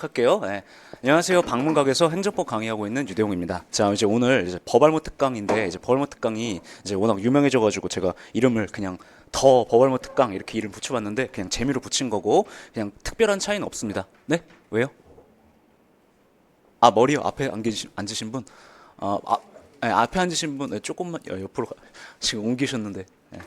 할게요. 네. 안녕하세요. 방문각에서 행정법 강의하고 있는 유대용입니다. 자, 이제 오늘 이제 법알못 특강인데 이제 법알못 특강이 이제 워낙 유명해져가지고 제가 이름을 그냥 더 법알못 특강 이렇게 이름 붙여봤는데 그냥 재미로 붙인 거고 그냥 특별한 차이는 없습니다. 네? 왜요? 아, 머리요? 앞에 앉으신 분? 네, 앞에 앉으신 분 네, 조금만 옆으로 지금 옮기셨는데. 네.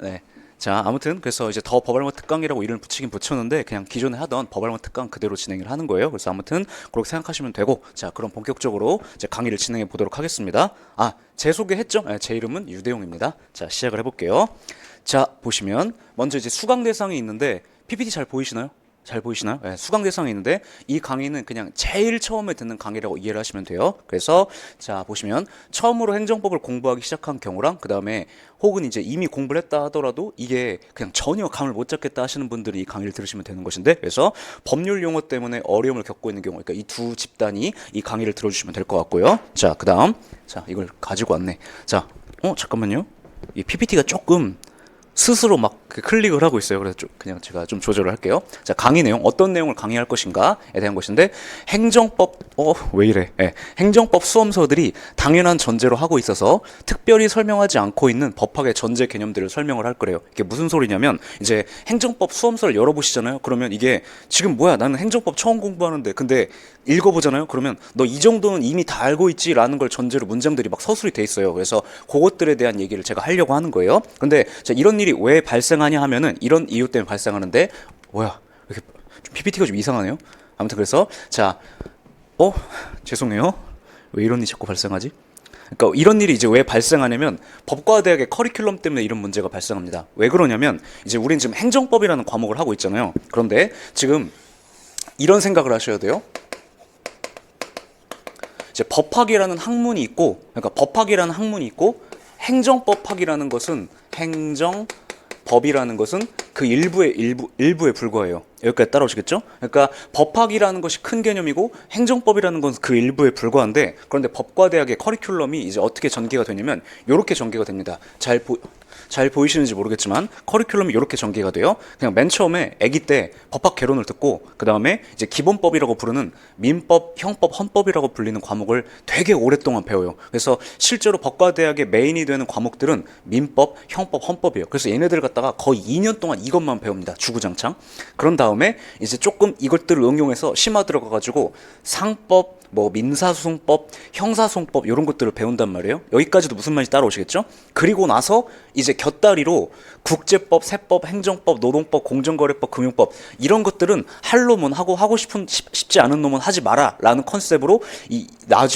네. 자, 아무튼 그래서 이제 더 버발모 특강이라고 이름을 붙이긴 붙였는데 그냥 기존에 하던 버발모 특강 그대로 진행을 하는 거예요. 그래서 아무튼 그렇게 생각하시면 되고 자, 그럼 본격적으로 이제 강의를 진행해 보도록 하겠습니다. 아, 제 소개했죠? 네, 제 이름은 유대용입니다. 자, 시작을 해볼게요. 자, 보시면 먼저 이제 수강 대상이 있는데 PPT 잘 보이시나요? 잘 보이시나요? 네, 수강 대상이 있는데 이 강의는 그냥 제일 처음에 듣는 강의라고 이해를 하시면 돼요. 그래서 자 보시면 처음으로 행정법을 공부하기 시작한 경우랑 그 다음에 혹은 이제 이미 공부를 했다 하더라도 이게 그냥 전혀 감을 못 잡겠다 하시는 분들이 이 강의를 들으시면 되는 것인데 그래서 법률 용어 때문에 어려움을 겪고 있는 경우 그러니까 이 두 집단이 이 강의를 들어주시면 될 것 같고요. 자 그 다음 자 이걸 가지고 왔네. 자 잠깐만요. 이 PPT가 조금 스스로 막 클릭을 하고 있어요. 그래서 그냥 제가 좀 조절을 할게요. 자, 강의 내용, 어떤 내용을 강의할 것인가에 대한 것인데, 행정법, 왜 이래? 네, 행정법 수험서들이 당연한 전제로 하고 있어서 특별히 설명하지 않고 있는 법학의 전제 개념들을 설명을 할 거래요. 이게 무슨 소리냐면, 이제 행정법 수험서를 열어보시잖아요. 그러면 이게 지금 뭐야? 나는 행정법 처음 공부하는데, 근데 읽어보잖아요. 그러면 너 이 정도는 이미 다 알고 있지라는 걸 전제로 문장들이 막 서술이 돼 있어요. 그래서 그것들에 대한 얘기를 제가 하려고 하는 거예요. 근데 자, 이런 일이 왜 발생하냐 하면은 이런 이유 때문에 발생하는데 뭐야? 이렇게 좀 PPT가 좀 이상하네요. 아무튼 그래서 자, 죄송해요. 왜 이런 일이 자꾸 발생하지? 그러니까 이런 일이 이제 왜 발생하냐면 법과대학의 커리큘럼 때문에 이런 문제가 발생합니다. 왜 그러냐면 이제 우린 지금 행정법이라는 과목을 하고 있잖아요. 그런데 지금 이런 생각을 하셔야 돼요. 이제 법학이라는 학문이 있고, 그러니까 법학이라는 학문이 있고, 행정법학이라는 것은 행정법이라는 것은 그 일부에 불과해요. 여기까지 따라오시겠죠? 그러니까 법학이라는 것이 큰 개념이고 행정법이라는 건 그 일부에 불과한데 그런데 법과대학의 커리큘럼이 이제 어떻게 전개가 되냐면 이렇게 전개가 됩니다. 잘 보이시는지 모르겠지만 커리큘럼이 이렇게 전개가 돼요. 그냥 맨 처음에 아기 때 법학 개론을 듣고 그 다음에 이제 기본법이라고 부르는 민법, 형법, 헌법이라고 불리는 과목을 되게 오랫동안 배워요. 그래서 실제로 법과대학의 메인이 되는 과목들은 민법, 형법, 헌법이에요. 그래서 얘네들 갖다가 거의 2년 동안 이것만 배웁니다. 주구장창. 그런 다음에 이제 조금 이것들을 응용해서 심화 들어가가지고 상법, 뭐 민사소송법, 형사소송법 이런 것들을 배운단 말이에요. 여기까지도 무슨 말인지 따라오시겠죠? 그리고 나서 이제 곁다리로 국제법, 세법, 행정법, 노동법, 공정거래법, 금융법 이런 것들은 할 놈은 하고 싶지 않은 놈은 하지 마라 라는 컨셉으로 이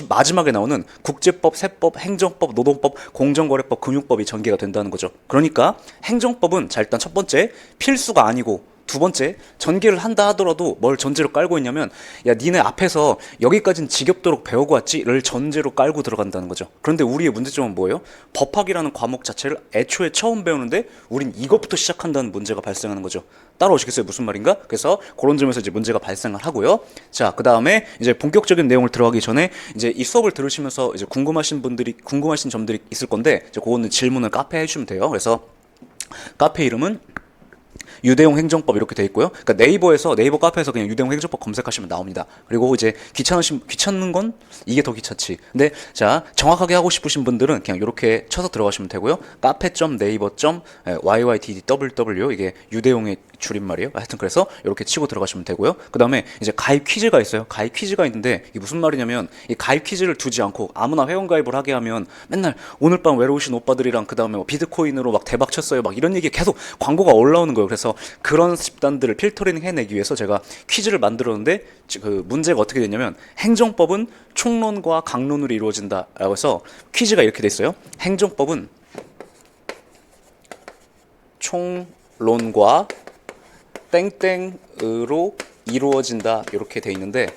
마지막에 나오는 국제법, 세법, 행정법, 노동법, 공정거래법, 금융법이 전개가 된다는 거죠. 그러니까 행정법은 자 일단 첫 번째 필수가 아니고 두 번째, 전개를 한다 하더라도 뭘 전제로 깔고 있냐면 야 니네 앞에서 여기까지는 지겹도록 배우고 왔지를 전제로 깔고 들어간다는 거죠. 그런데 우리의 문제점은 뭐예요? 법학이라는 과목 자체를 애초에 처음 배우는데 우린 이것부터 시작한다는 문제가 발생하는 거죠. 따라오시겠어요? 무슨 말인가? 그래서 그런 점에서 이제 문제가 발생을 하고요. 자, 그 다음에 이제 본격적인 내용을 들어가기 전에 이제 이 수업을 들으시면서 이제 궁금하신 점들이 있을 건데 이제 그거는 질문을 카페에 해주시면 돼요. 그래서 카페 이름은 유대용 행정법 이렇게 돼 있고요. 그러니까 네이버 카페에서 그냥 유대용 행정법 검색하시면 나옵니다. 그리고 이제 귀찮은 건 이게 더 귀찮지. 근데 자 정확하게 하고 싶으신 분들은 그냥 이렇게 쳐서 들어가시면 되고요. 카페.naver.yytdww 이게 유대용의 줄임말이에요. 하여튼 그래서 이렇게 치고 들어가시면 되고요. 그 다음에 이제 가입 퀴즈가 있어요. 가입 퀴즈가 있는데 이게 무슨 말이냐면 이 가입 퀴즈를 두지 않고 아무나 회원 가입을 하게 하면 맨날 오늘 밤 외로우신 오빠들이랑 그 다음에 뭐 비트코인으로 막 대박 쳤어요. 막 이런 얘기 계속 광고가 올라오는 거예요. 그래서 그런 집단들을 필터링 해내기 위해서 제가 퀴즈를 만들었는데 그 문제가 어떻게 됐냐면 행정법은 총론과 강론으로 이루어진다라고 해서 퀴즈가 이렇게 돼 있어요. 행정법은 총론과 땡땡으로 이루어진다 이렇게 돼 있는데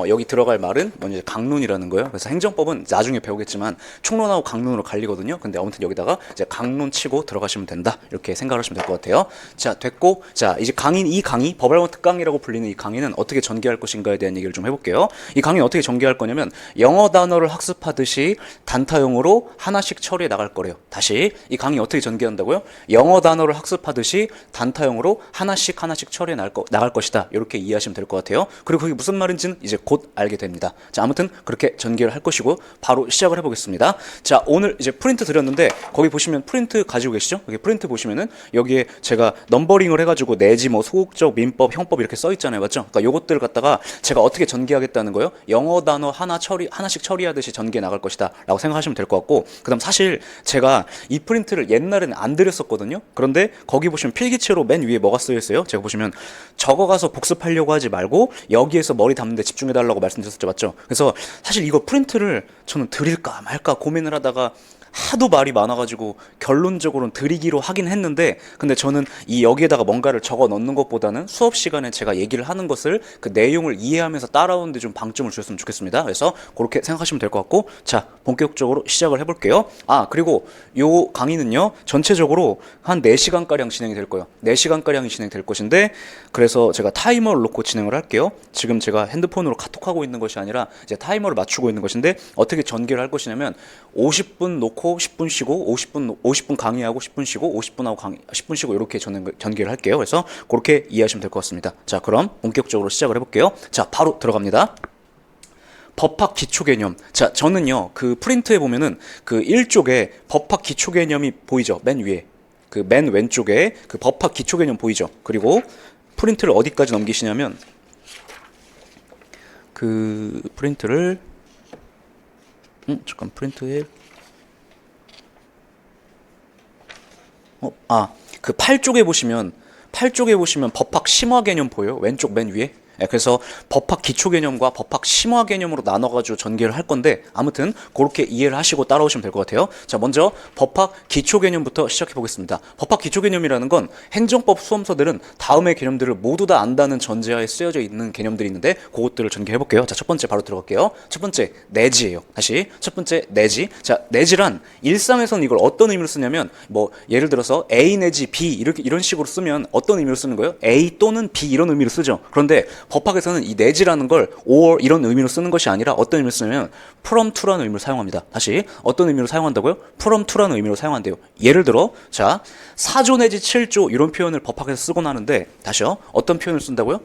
여기 들어갈 말은 먼저 강론이라는 거예요. 그래서 행정법은 나중에 배우겠지만 총론하고 강론으로 갈리거든요. 근데 아무튼 여기다가 이제 강론 치고 들어가시면 된다. 이렇게 생각하시면 될 것 같아요. 자, 됐고, 자, 이제 이 강의, 법알원 특강이라고 불리는 이 강의는 어떻게 전개할 것인가에 대한 얘기를 좀 해볼게요. 이 강의는 어떻게 전개할 거냐면 영어 단어를 학습하듯이 단타형으로 하나씩 처리해 나갈 거래요. 다시 이 강의 어떻게 전개한다고요? 영어 단어를 학습하듯이 단타형으로 하나씩 처리해 나갈 것이다. 이렇게 이해하시면 될 것 같아요. 그리고 그게 무슨 말인지는 이제 곧 알게 됩니다. 자, 아무튼 그렇게 전개를 할 것이고 바로 시작을 해보겠습니다. 자, 오늘 이제 프린트 드렸는데 거기 보시면 프린트 가지고 계시죠? 여기 프린트 보시면은 여기에 제가 넘버링을 해가지고 내지 뭐 소극적, 민법, 형법 이렇게 써 있잖아요, 맞죠? 그러니까 요것들을 갖다가 제가 어떻게 전개하겠다는 거예요? 영어 단어 하나씩 처리하듯이 전개해 나갈 것이다라고 생각하시면 될 것 같고, 그다음 사실 제가 이 프린트를 옛날에는 안 드렸었거든요. 그런데 거기 보시면 필기체로 맨 위에 뭐가 쓰여 있어요? 제가 보시면 적어가서 복습하려고 하지 말고 여기에서 머리 담는데 집중해달라고 말씀드렸었죠, 맞죠? 그래서 사실 이거 프린트를 저는 드릴까 말까 고민을 하다가 하도 말이 많아가지고 결론적으로는 드리기로 하긴 했는데, 근데 저는 여기에다가 뭔가를 적어 넣는 것보다는 수업 시간에 제가 얘기를 하는 것을 그 내용을 이해하면서 따라오는데 좀 방점을 주셨으면 좋겠습니다. 그래서 그렇게 생각하시면 될 것 같고, 자, 본격적으로 시작을 해볼게요. 그리고 요 강의는요 전체적으로 한 4시간가량 진행이 될 거예요. 4시간가량이 진행될 것인데, 그래서 제가 타이머를 놓고 진행을 할게요. 지금 제가 핸드폰으로 카톡하고 있는 것이 아니라 이제 타이머를 맞추고 있는 것인데, 어떻게 전개를 할 것이냐면 50분 놓고 10분 쉬고 50분 강의하고 10분 쉬고 50분 하고 10분 쉬고 이렇게 전개를 할게요. 그래서 그렇게 이해하시면 될 것 같습니다. 자, 그럼 본격적으로 시작을 해볼게요. 자, 바로 들어갑니다. 법학 기초 개념. 자, 저는요 그 프린트에 보면은 그 1쪽에 법학 기초 개념이 보이죠? 맨 위에 그 맨 왼쪽에 그 법학 기초 개념 보이죠? 그리고 프린트를 어디까지 넘기시냐면 그 프린트를 잠깐 프린트에 그 8쪽에 보시면 법학 심화 개념 보여요? 왼쪽 맨 위에. 그래서 법학 기초 개념과 법학 심화 개념으로 나눠가지고 전개를 할 건데, 아무튼 그렇게 이해를 하시고 따라오시면 될 것 같아요. 자, 먼저 법학 기초 개념부터 시작해 보겠습니다. 법학 기초 개념이라는 건 행정법 수험서들은 다음의 개념들을 모두 다 안다는 전제하에 쓰여져 있는 개념들이 있는데, 그것들을 전개해 볼게요. 자, 첫 번째 바로 들어갈게요. 첫 번째 내지예요. 다시 첫 번째 내지. 자, 내지란 일상에서는 이걸 어떤 의미로 쓰냐면, 뭐 예를 들어서 A 내지 B 이런 식으로 쓰면 어떤 의미로 쓰는 거예요? A 또는 B 이런 의미로 쓰죠. 그런데 법학에서는 이 내지라는 걸 or 이런 의미로 쓰는 것이 아니라 어떤 의미로 쓰냐면 from to라는 의미로 사용합니다. 다시 어떤 의미로 사용한다고요? from to라는 의미로 사용한대요. 예를 들어 자 4조 내지 7조 이런 표현을 법학에서 쓰곤 하는데, 다시요, 어떤 표현을 쓴다고요?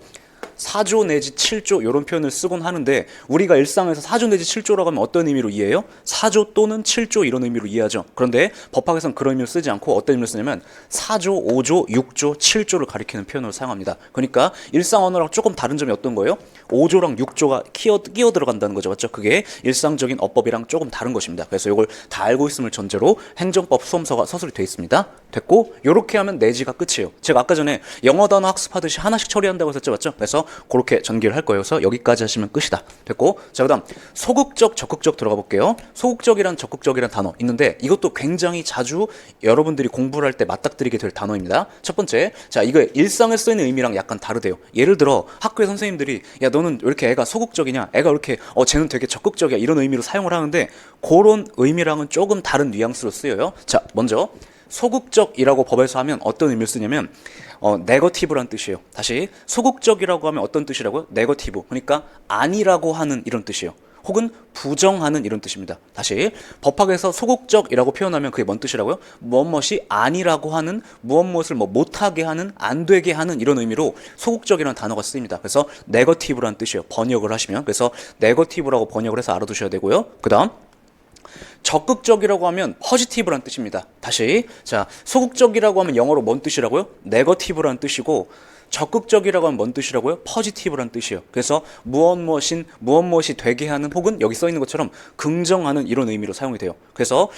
4조 내지 7조 이런 표현을 쓰곤 하는데, 우리가 일상에서 4조 내지 7조라고 하면 어떤 의미로 이해해요? 4조 또는 7조 이런 의미로 이해하죠. 그런데 법학에서는 그런 의미로 쓰지 않고 어떤 의미로 쓰냐면 4조, 5조, 6조, 7조를 가리키는 표현으로 사용합니다. 그러니까 일상 언어랑 조금 다른 점이 어떤 거예요? 5조랑 6조가 끼어 들어간다는 거죠, 맞죠? 그게 일상적인 어법이랑 조금 다른 것입니다. 그래서 이걸 다 알고 있음을 전제로 행정법 수험서가 서술이 되어 있습니다. 됐고, 이렇게 하면 내지가 끝이에요. 제가 아까 전에 영어 단어 학습하듯이 하나씩 처리한다고 했었죠, 맞죠? 그래서 그렇게 전개를 할 거예요. 그래서 여기까지 하시면 끝이다. 됐고, 자, 그다음 소극적, 적극적 들어가 볼게요. 소극적이란 적극적이란 단어 있는데, 이것도 굉장히 자주 여러분들이 공부를 할 때 맞닥뜨리게 될 단어입니다. 첫 번째, 자, 이거 일상에 쓰이는 의미랑 약간 다르대요. 예를 들어 학교의 선생님들이 야, 너는 왜 이렇게 애가 소극적이냐? 애가 왜 이렇게 쟤는 되게 적극적이야. 이런 의미로 사용을 하는데, 그런 의미랑은 조금 다른 뉘앙스로 쓰여요. 자, 먼저 소극적이라고 법에서 하면 어떤 의미를 쓰냐면 네거티브란 뜻이에요. 다시 소극적이라고 하면 어떤 뜻이라고요? 네거티브. 그러니까 아니라고 하는 이런 뜻이에요. 혹은 부정하는 이런 뜻입니다. 다시 법학에서 소극적이라고 표현하면 그게 뭔 뜻이라고요? 무엇이 아니라고 하는, 무엇을 못하게 하는, 안 되게 하는 이런 의미로 소극적이라는 단어가 쓰입니다. 그래서 네거티브란 뜻이에요. 번역을 하시면. 그래서 네거티브라고 번역을 해서 알아두셔야 되고요. 그 다음 적극적이라고 하면 포지티브란 뜻입니다. 다시 자, 소극적이라고 하면 영어로 뭔 뜻이라고요? 네거티브란 뜻이고, 적극적이라고 하면 뭔 뜻이라고요? 포지티브란 뜻이에요. 그래서 무엇이 되게 하는, 혹은 여기 써 있는 것처럼 긍정하는 이런 의미로 사용이 돼요. 그래서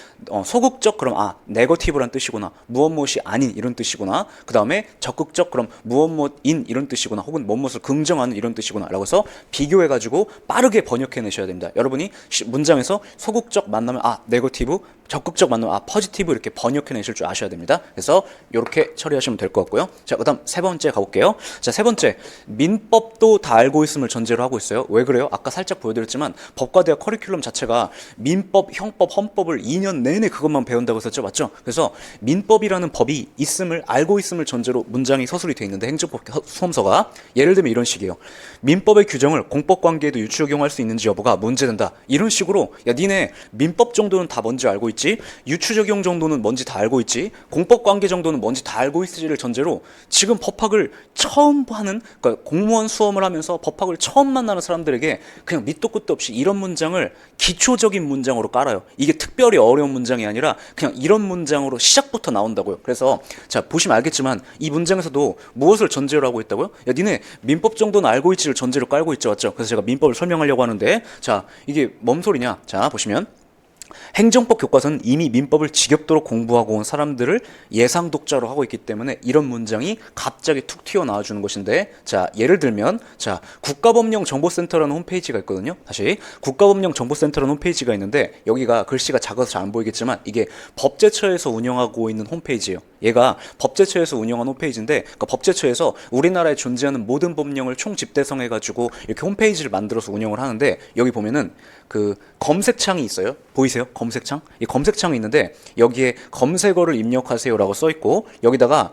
소극적 그럼 네거티브란 뜻이구나, 무엇이 아닌 이런 뜻이구나. 그 다음에 적극적 그럼 무엇인 이런 뜻이구나, 혹은 무엇을 긍정하는 이런 뜻이구나 라고 해서 비교해가지고 빠르게 번역해내셔야 됩니다. 여러분이 문장에서 소극적 만나면 네거티브, 적극적 만나면 포지티브 이렇게 번역해내실 줄 아셔야 됩니다. 그래서 이렇게 처리하시면 될 것 같고요. 자, 그 다음 세 번째 가볼게요. 볼게요. 자, 세 번째, 민법도 다 알고 있음을 전제로 하고 있어요. 왜 그래요? 아까 살짝 보여드렸지만 법과대학 커리큘럼 자체가 민법, 형법, 헌법을 2년 내내 그것만 배운다고 했었죠, 맞죠? 그래서 민법이라는 법이 있음을 알고 있음을 전제로 문장이 서술이 돼 있는데 행정법 수험서가 예를 들면 이런 식이에요. 민법의 규정을 공법 관계에도 유추적용할 수 있는지 여부가 문제된다. 이런 식으로 야, 니네 민법 정도는 다 뭔지 알고 있지? 유추적용 정도는 뭔지 다 알고 있지? 공법 관계 정도는 뭔지 다 알고 있지를 전제로 지금 법학을 처음 하는, 그러니까 공무원 수험을 하면서 법학을 처음 만나는 사람들에게 그냥 밑도 끝도 없이 이런 문장을 기초적인 문장으로 깔아요. 이게 특별히 어려운 문장이 아니라 그냥 이런 문장으로 시작부터 나온다고요. 그래서 자, 보시면 알겠지만 이 문장에서도 무엇을 전제로 하고 있다고요? 야, 니네 민법 정도는 알고 있지를 전제로 깔고 있죠, 맞죠? 그래서 제가 민법을 설명하려고 하는데, 자, 이게 뭔 소리냐? 자, 보시면 행정법 교과서는 이미 민법을 지겹도록 공부하고 온 사람들을 예상 독자로 하고 있기 때문에 이런 문장이 갑자기 툭 튀어나와 주는 것인데, 자, 예를 들면, 자, 국가법령정보센터라는 홈페이지가 있거든요. 다시 국가법령정보센터라는 홈페이지가 있는데 여기가 글씨가 작아서 잘 안 보이겠지만 이게 법제처에서 운영하고 있는 홈페이지예요. 얘가 법제처에서 운영한 홈페이지인데, 그러니까 법제처에서 우리나라에 존재하는 모든 법령을 총 집대성해가지고 이렇게 홈페이지를 만들어서 운영을 하는데, 여기 보면은 그 검색창이 있어요. 보이세요? 검색창? 이 검색창이 있는데 여기에 검색어를 입력하세요라고 써 있고, 여기다가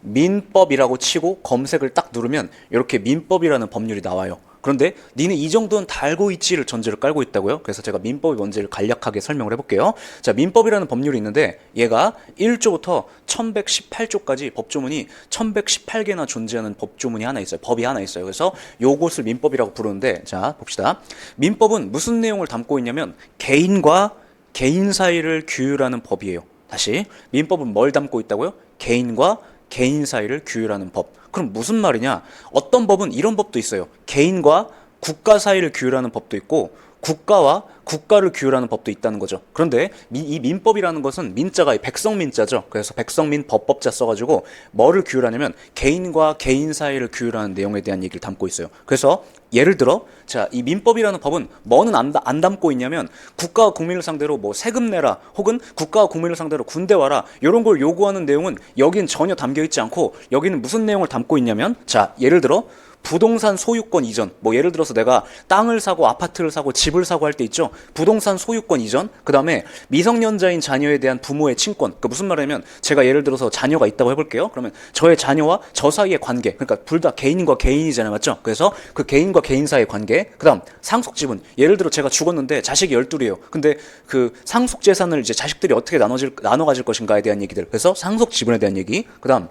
민법이라고 치고 검색을 딱 누르면 이렇게 민법이라는 법률이 나와요. 그런데 니네 이 정도는 다 알고 있지를 전제를 깔고 있다고요. 그래서 제가 민법이 뭔지를 간략하게 설명을 해볼게요. 자, 민법이라는 법률이 있는데 얘가 1조부터 1118조까지 법조문이 1118개나 존재하는 법조문이 하나 있어요. 법이 하나 있어요. 그래서 요것을 민법이라고 부르는데, 자, 봅시다. 민법은 무슨 내용을 담고 있냐면 개인과 개인 사이를 규율하는 법이에요. 다시, 민법은 뭘 담고 있다고요? 개인과 개인 사이를 규율하는 법. 그럼 무슨 말이냐? 어떤 법은 이런 법도 있어요. 개인과 국가 사이를 규율하는 법도 있고 국가와 국가를 규율하는 법도 있다는 거죠. 그런데 이 민법이라는 것은 민자가 백성민자죠. 그래서 백성민 법법자 써가지고 뭐를 규율하냐면 개인과 개인 사이를 규율하는 내용에 대한 얘기를 담고 있어요. 그래서 예를 들어, 자, 이 민법이라는 법은 뭐는 안 담고 있냐면 국가와 국민을 상대로 뭐 세금 내라, 혹은 국가와 국민을 상대로 군대 와라, 이런 걸 요구하는 내용은 여긴 전혀 담겨 있지 않고, 여기는 무슨 내용을 담고 있냐면, 자, 예를 들어 부동산 소유권 이전, 뭐 예를 들어서 내가 땅을 사고 아파트를 사고 집을 사고 할 때 있죠. 부동산 소유권 이전, 그 다음에 미성년자인 자녀에 대한 부모의 친권. 그 무슨 말이냐면 제가 예를 들어서 자녀가 있다고 해볼게요. 그러면 저의 자녀와 저 사이의 관계, 그러니까 둘 다 개인과 개인이잖아요, 맞죠? 그래서 그 개인과 개인 사이의 관계. 그 다음 상속지분, 예를 들어 제가 죽었는데 자식이 12이에요. 근데 그 상속재산을 이제 자식들이 어떻게 나눠 가질 것인가에 대한 얘기들. 그래서 상속지분에 대한 얘기. 그 다음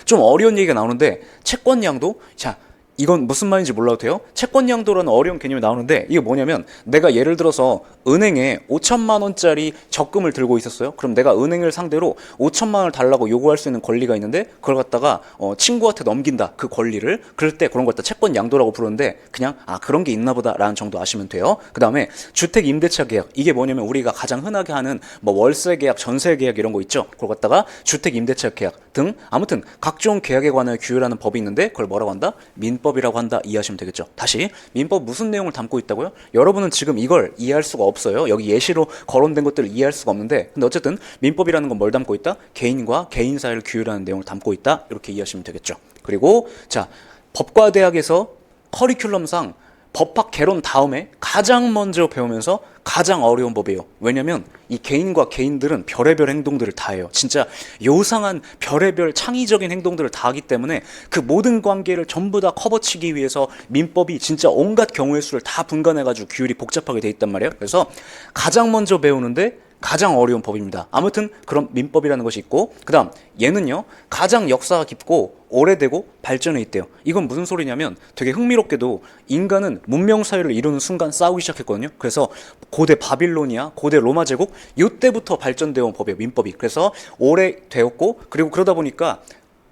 좀 어려운 얘기가 나오는데 채권양도. 자, 이건 무슨 말인지 몰라도 돼요? 채권양도라는 어려운 개념이 나오는데 이게 뭐냐면, 내가 예를 들어서 은행에 5천만 원짜리 적금을 들고 있었어요. 그럼 내가 은행을 상대로 5천만 원을 달라고 요구할 수 있는 권리가 있는데 그걸 갖다가 친구한테 넘긴다, 그 권리를. 그럴 때 그런 걸 갖다 채권양도라고 부르는데, 그냥 그런 게 있나 보다라는 정도 아시면 돼요. 그 다음에 주택 임대차 계약, 이게 뭐냐면 우리가 가장 흔하게 하는 뭐 월세 계약, 전세 계약 이런 거 있죠. 그걸 갖다가 주택 임대차 계약 등, 아무튼 각종 계약에 관하여 규율하는 법이 있는데 그걸 뭐라고 한다? 민법이라고 한다. 이해하시면 되겠죠. 다시, 민법 무슨 내용을 담고 있다고요? 여러분은 지금 이걸 이해할 수가 없어요. 여기 예시로 거론된 것들을 이해할 수가 없는데, 근데 어쨌든 민법이라는 건 뭘 담고 있다? 개인과 개인 사이를 규율하는 내용을 담고 있다. 이렇게 이해하시면 되겠죠. 그리고 자, 법과대학에서 커리큘럼상 법학 개론 다음에 가장 먼저 배우면서 가장 어려운 법이에요. 왜냐면 이 개인과 개인들은 별의별 행동들을 다 해요. 진짜 요상한 별의별 창의적인 행동들을 다 하기 때문에 그 모든 관계를 전부 다 커버치기 위해서 민법이 진짜 온갖 경우의 수를 다 분간해가지고 규율이 복잡하게 돼 있단 말이에요. 그래서 가장 먼저 배우는데 가장 어려운 법입니다. 아무튼 그런 민법이라는 것이 있고, 그 다음 얘는요 가장 역사가 깊고 오래되고 발전해 있대요. 이건 무슨 소리냐면 되게 흥미롭게도 인간은 문명 사회를 이루는 순간 싸우기 시작했거든요. 그래서 고대 바빌로니아, 고대 로마 제국 이때부터 발전되어 온 법이에요, 민법이. 그래서 오래되었고, 그리고 그러다 보니까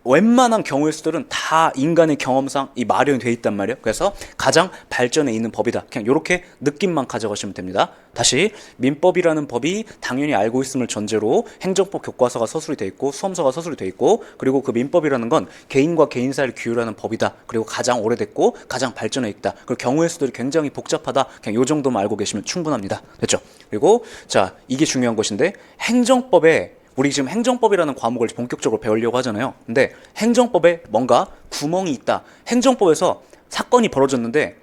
웬만한 경우의 수들은 다 인간의 경험상 이 마련이 돼 있단 말이에요. 그래서 가장 발전해 있는 법이다. 그냥 이렇게 느낌만 가져가시면 됩니다. 다시, 민법이라는 법이 당연히 알고 있음을 전제로 행정법 교과서가 서술이 돼 있고 수험서가 서술이 돼 있고, 그리고 그 민법이라는 건 개인과 개인 사이를 규율하는 법이다. 그리고 가장 오래됐고 가장 발전해 있다. 그리고 경우의 수들이 굉장히 복잡하다. 그냥 요 정도만 알고 계시면 충분합니다. 됐죠? 그리고 자, 이게 중요한 것인데, 행정법에 우리 지금 행정법이라는 과목을 본격적으로 배우려고 하잖아요. 근데 행정법에 뭔가 구멍이 있다. 행정법에서 사건이 벌어졌는데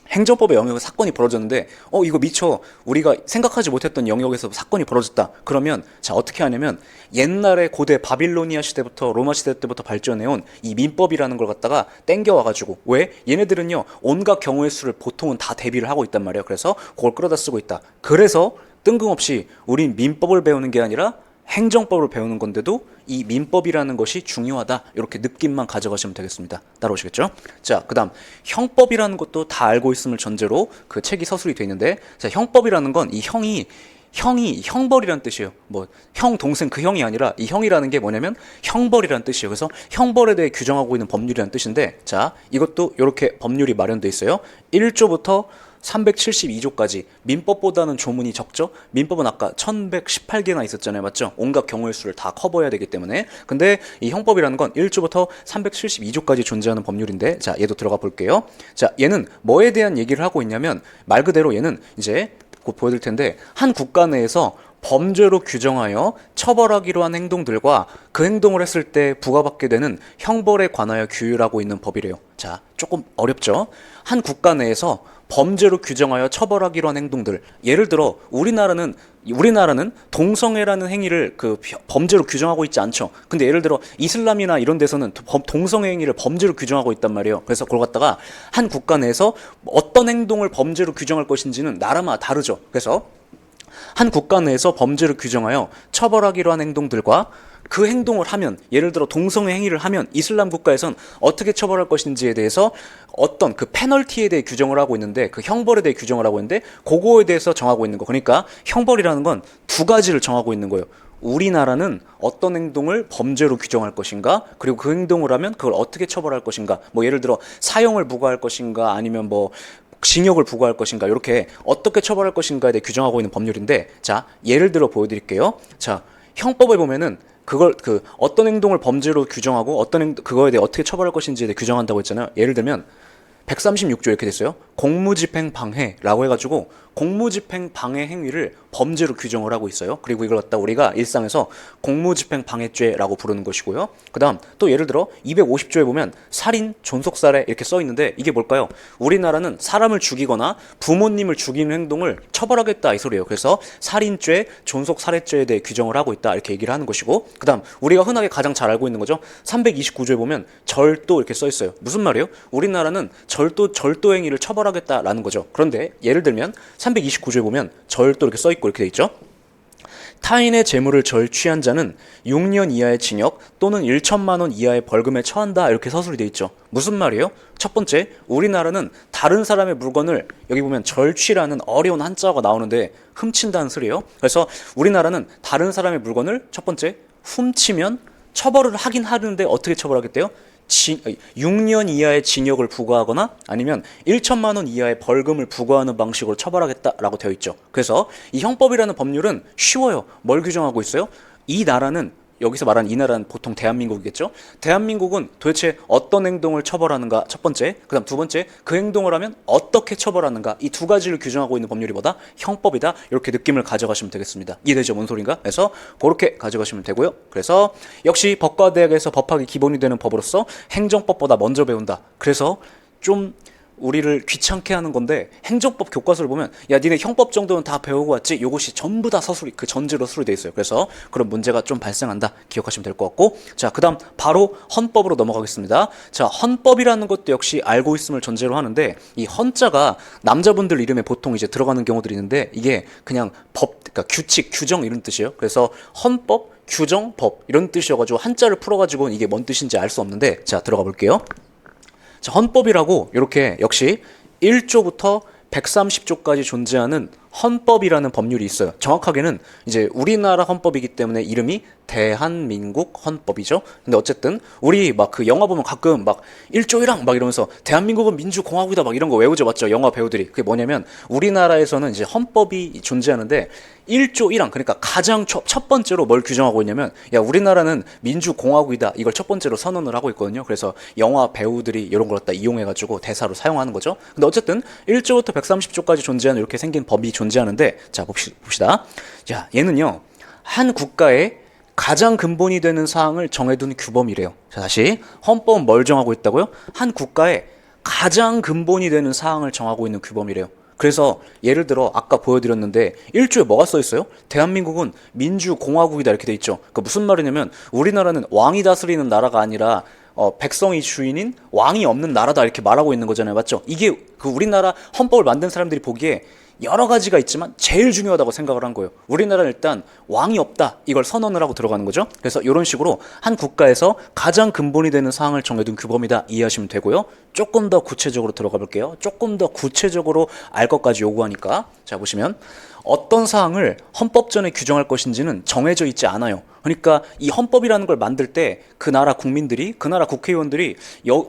행정법의 영역에서 사건이 벌어졌는데 이거 미처 우리가 생각하지 못했던 영역에서 사건이 벌어졌다. 그러면 자 어떻게 하냐면 옛날에 고대 바빌로니아 시대부터 로마 시대 때부터 발전해온 이 민법이라는 걸 갖다가 땡겨와가지고 왜? 얘네들은요 온갖 경우의 수를 보통은 다 대비를 하고 있단 말이에요. 그래서 그걸 끌어다 쓰고 있다. 그래서 뜬금없이 우린 민법을 배우는 게 아니라 행정법을 배우는 건데도 이 민법이라는 것이 중요하다. 이렇게 느낌만 가져가시면 되겠습니다. 따라오시겠죠? 자, 그 다음 형법이라는 것도 다 알고 있음을 전제로 그 책이 서술이 되어 있는데 자, 형법이라는 건 이 형이 형벌이라는 뜻이에요. 뭐 형, 동생 그 형이 아니라 이 형이라는 게 뭐냐면 형벌이라는 뜻이에요. 그래서 형벌에 대해 규정하고 있는 법률이라는 뜻인데 자, 이것도 이렇게 법률이 마련되어 있어요. 1조부터 372조까지 민법보다는 조문이 적죠. 민법은 아까 1118개나 있었잖아요. 맞죠? 온갖 경우의 수를 다 커버해야 되기 때문에. 근데 이 형법이라는 건 1조부터 372조까지 존재하는 법률인데 자, 얘도 들어가 볼게요. 자, 얘는 뭐에 대한 얘기를 하고 있냐면 말 그대로 얘는 이제 곧 보여드릴 텐데 한 국가 내에서 범죄로 규정하여 처벌하기로 한 행동들과 그 행동을 했을 때 부과받게 되는 형벌에 관하여 규율하고 있는 법이래요. 자, 조금 어렵죠? 한 국가 내에서 범죄로 규정하여 처벌하기로 한 행동들. 예를 들어 우리나라는 동성애라는 행위를 그 범죄로 규정하고 있지 않죠. 근데 예를 들어 이슬람이나 이런 데서는 동성애 행위를 범죄로 규정하고 있단 말이에요. 그래서 그걸 갖다가 한 국가 내에서 어떤 행동을 범죄로 규정할 것인지는 나라마다 다르죠. 그래서 한 국가 내에서 범죄를 규정하여 처벌하기로 한 행동들과 그 행동을 하면 예를 들어 동성애 행위를 하면 이슬람 국가에선 어떻게 처벌할 것인지에 대해서 어떤 그 페널티에 대해 규정을 하고 있는데 그 형벌에 대해 규정을 하고 있는데 그거에 대해서 정하고 있는 거. 그러니까 형벌이라는 건 두 가지를 정하고 있는 거예요. 우리나라는 어떤 행동을 범죄로 규정할 것인가 그리고 그 행동을 하면 그걸 어떻게 처벌할 것인가 뭐 예를 들어 사형을 부과할 것인가 아니면 뭐 징역을 부과할 것인가 이렇게 어떻게 처벌할 것인가에 대해 규정하고 있는 법률인데 자 예를 들어 보여드릴게요. 자 형법에 보면은 그걸 그 어떤 행동을 범죄로 규정하고 그거에 대해 어떻게 처벌할 것인지에 대해 규정한다고 했잖아요. 예를 들면 136조 이렇게 됐어요. 공무집행 방해라고 해가지고 공무집행 방해 행위를 범죄로 규정을 하고 있어요. 그리고 이걸 갖다 우리가 일상에서 공무집행 방해죄라고 부르는 것이고요. 그 다음 또 예를 들어 250조에 보면 살인, 존속살해 이렇게 써 있는데 이게 뭘까요? 우리나라는 사람을 죽이거나 부모님을 죽이는 행동을 처벌하겠다 이 소리예요. 그래서 살인죄, 존속살해죄에 대해 규정을 하고 있다 이렇게 얘기를 하는 것이고 그 다음 우리가 흔하게 가장 잘 알고 있는 거죠. 329조에 보면 절도 이렇게 써 있어요. 무슨 말이에요? 우리나라는 절도 행위를 처벌하겠다라는 거죠. 그런데 예를 들면 329조에 보면 절도 이렇게 써 있고 이렇게 돼 있죠. 타인의 재물을 절취한 자는 6년 이하의 징역 또는 1천만 원 이하의 벌금에 처한다 이렇게 서술이 돼 있죠. 무슨 말이에요? 첫 번째, 우리나라는 다른 사람의 물건을 여기 보면 절취라는 어려운 한자가 나오는데 훔친다는 소리예요. 그래서 우리나라는 다른 사람의 물건을 첫 번째 훔치면 처벌을 하긴 하는데 어떻게 처벌하겠대요? 6년 이하의 징역을 부과하거나 아니면 1천만 원 이하의 벌금을 부과하는 방식으로 처벌하겠다라고 되어 있죠. 그래서 이 형법이라는 법률은 쉬워요. 뭘 규정하고 있어요? 이 나라는 여기서 말하는 이 나라는 보통 대한민국이겠죠. 대한민국은 도대체 어떤 행동을 처벌하는가 첫 번째, 그 다음 두 번째 그 행동을 하면 어떻게 처벌하는가 이 두 가지를 규정하고 있는 법률이 뭐다? 형법이다. 이렇게 느낌을 가져가시면 되겠습니다. 이해되죠? 뭔 소린가? 그래서 그렇게 가져가시면 되고요. 그래서 역시 법과대학에서 법학이 기본이 되는 법으로서 행정법보다 먼저 배운다. 그래서 좀 우리를 귀찮게 하는 건데 행정법 교과서를 보면 야 니네 형법 정도는 다 배우고 왔지 요것이 전부 다 서술이 그 전제로 서술이 돼 있어요. 그래서 그런 문제가 좀 발생한다 기억하시면 될 것 같고 자 그다음 바로 헌법으로 넘어가겠습니다. 자 헌법이라는 것도 역시 알고 있음을 전제로 하는데 이 헌자가 남자분들 이름에 보통 이제 들어가는 경우들이 있는데 이게 그냥 법 그러니까 규칙 규정 이런 뜻이에요. 그래서 헌법 규정 법 이런 뜻이어가지고 한자를 풀어가지고는 이게 뭔 뜻인지 알 수 없는데 자 들어가 볼게요. 자, 헌법이라고 이렇게 역시 1조부터 130조까지 존재하는 헌법이라는 법률이 있어요. 정확하게는 이제 우리나라 헌법이기 때문에 이름이 대한민국 헌법이죠. 근데 어쨌든 우리 막 그 영화 보면 가끔 막 1조 1항 막 이러면서 대한민국은 민주공화국이다 막 이런 거 외우죠. 맞죠? 영화 배우들이. 그게 뭐냐면 우리나라에서는 이제 헌법이 존재하는데 1조 1항 그러니까 가장 첫 번째로 뭘 규정하고 있냐면 야 우리나라는 민주공화국이다 이걸 첫 번째로 선언을 하고 있거든요. 그래서 영화 배우들이 이런 걸 갖다 이용해가지고 대사로 사용하는 거죠. 근데 어쨌든 1조부터 130조까지 존재하는 이렇게 생긴 법이 존재하는데 자 봅시다. 자 얘는요 한 국가의 가장 근본이 되는 사항을 정해둔 규범이래요. 자, 다시 헌법은 뭘 정하고 있다고요? 한 국가의 가장 근본이 되는 사항을 정하고 있는 규범이래요. 그래서 예를 들어 아까 보여드렸는데 1조에 뭐가 써 있어요? 대한민국은 민주공화국이다 이렇게 돼 있죠. 그 무슨 말이냐면 우리나라는 왕이 다스리는 나라가 아니라 백성이 주인인 왕이 없는 나라다 이렇게 말하고 있는 거잖아요. 맞죠? 이게 그 우리나라 헌법을 만든 사람들이 보기에 여러 가지가 있지만 제일 중요하다고 생각을 한 거예요. 우리나라는 일단 왕이 없다 이걸 선언을 하고 들어가는 거죠. 그래서 이런 식으로 한 국가에서 가장 근본이 되는 사항을 정해둔 규범이다 이해하시면 되고요. 조금 더 구체적으로 들어가 볼게요. 조금 더 구체적으로 알 것까지 요구하니까 자 보시면 어떤 사항을 헌법전에 규정할 것인지는 정해져 있지 않아요. 그러니까 이 헌법이라는 걸 만들 때 그 나라 국민들이 그 나라 국회의원들이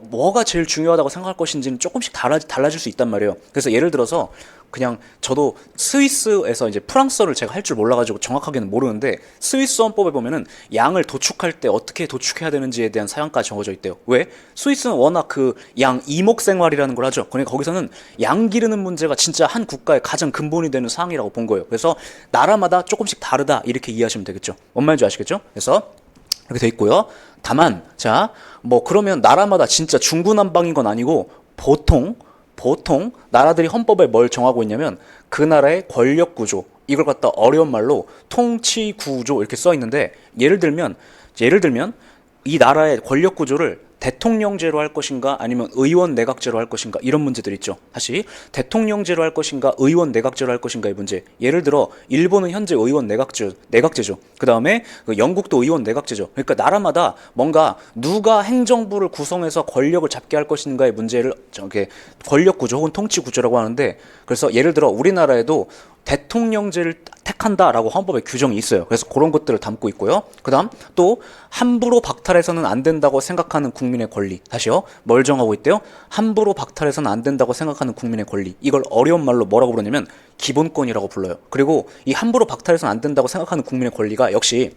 뭐가 제일 중요하다고 생각할 것인지는 조금씩 달라질 수 있단 말이에요. 그래서 예를 들어서 그냥 저도 스위스에서 이제 프랑스어를 제가 할 줄 몰라가지고 정확하게는 모르는데 스위스 헌법에 보면은 양을 도축할 때 어떻게 도축해야 되는지에 대한 사항까지 적어져 있대요. 왜? 스위스는 워낙 그 양 이목 생활이라는 걸 하죠. 그러니까 거기서는 양 기르는 문제가 진짜 한 국가의 가장 근본이 되는 사항이라고 본 거예요. 그래서 나라마다 조금씩 다르다 이렇게 이해하시면 되겠죠. 뭔 말인지 아시겠죠? 그래서 이렇게 돼 있고요. 다만 자 뭐 그러면 나라마다 진짜 중구난방인 건 아니고 보통 나라들이 헌법에 뭘 정하고 있냐면 그 나라의 권력 구조 이걸 갖다 어려운 말로 통치 구조 이렇게 써 있는데 예를 들면 이 나라의 권력 구조를 대통령제로 할 것인가 아니면 의원 내각제로 할 것인가 이런 문제들 있죠. 다시 대통령제로 할 것인가 의원 내각제로 할 것인가의 문제. 예를 들어 일본은 현재 의원 내각제죠. 그 다음에 영국도 의원 내각제죠. 그러니까 나라마다 뭔가 누가 행정부를 구성해서 권력을 잡게 할 것인가의 문제를 저게 권력 구조 혹은 통치 구조라고 하는데 그래서 예를 들어 우리나라에도 대통령제를 택한다라고 헌법에 규정이 있어요. 그래서 그런 것들을 담고 있고요. 그 다음 또 함부로 박탈해서는 안 된다고 생각하는 국민의 권리. 다시요. 뭘 정하고 있대요? 함부로 박탈해서는 안 된다고 생각하는 국민의 권리. 이걸 어려운 말로 뭐라고 부르냐면 기본권이라고 불러요. 그리고 이 함부로 박탈해서는 안 된다고 생각하는 국민의 권리가 역시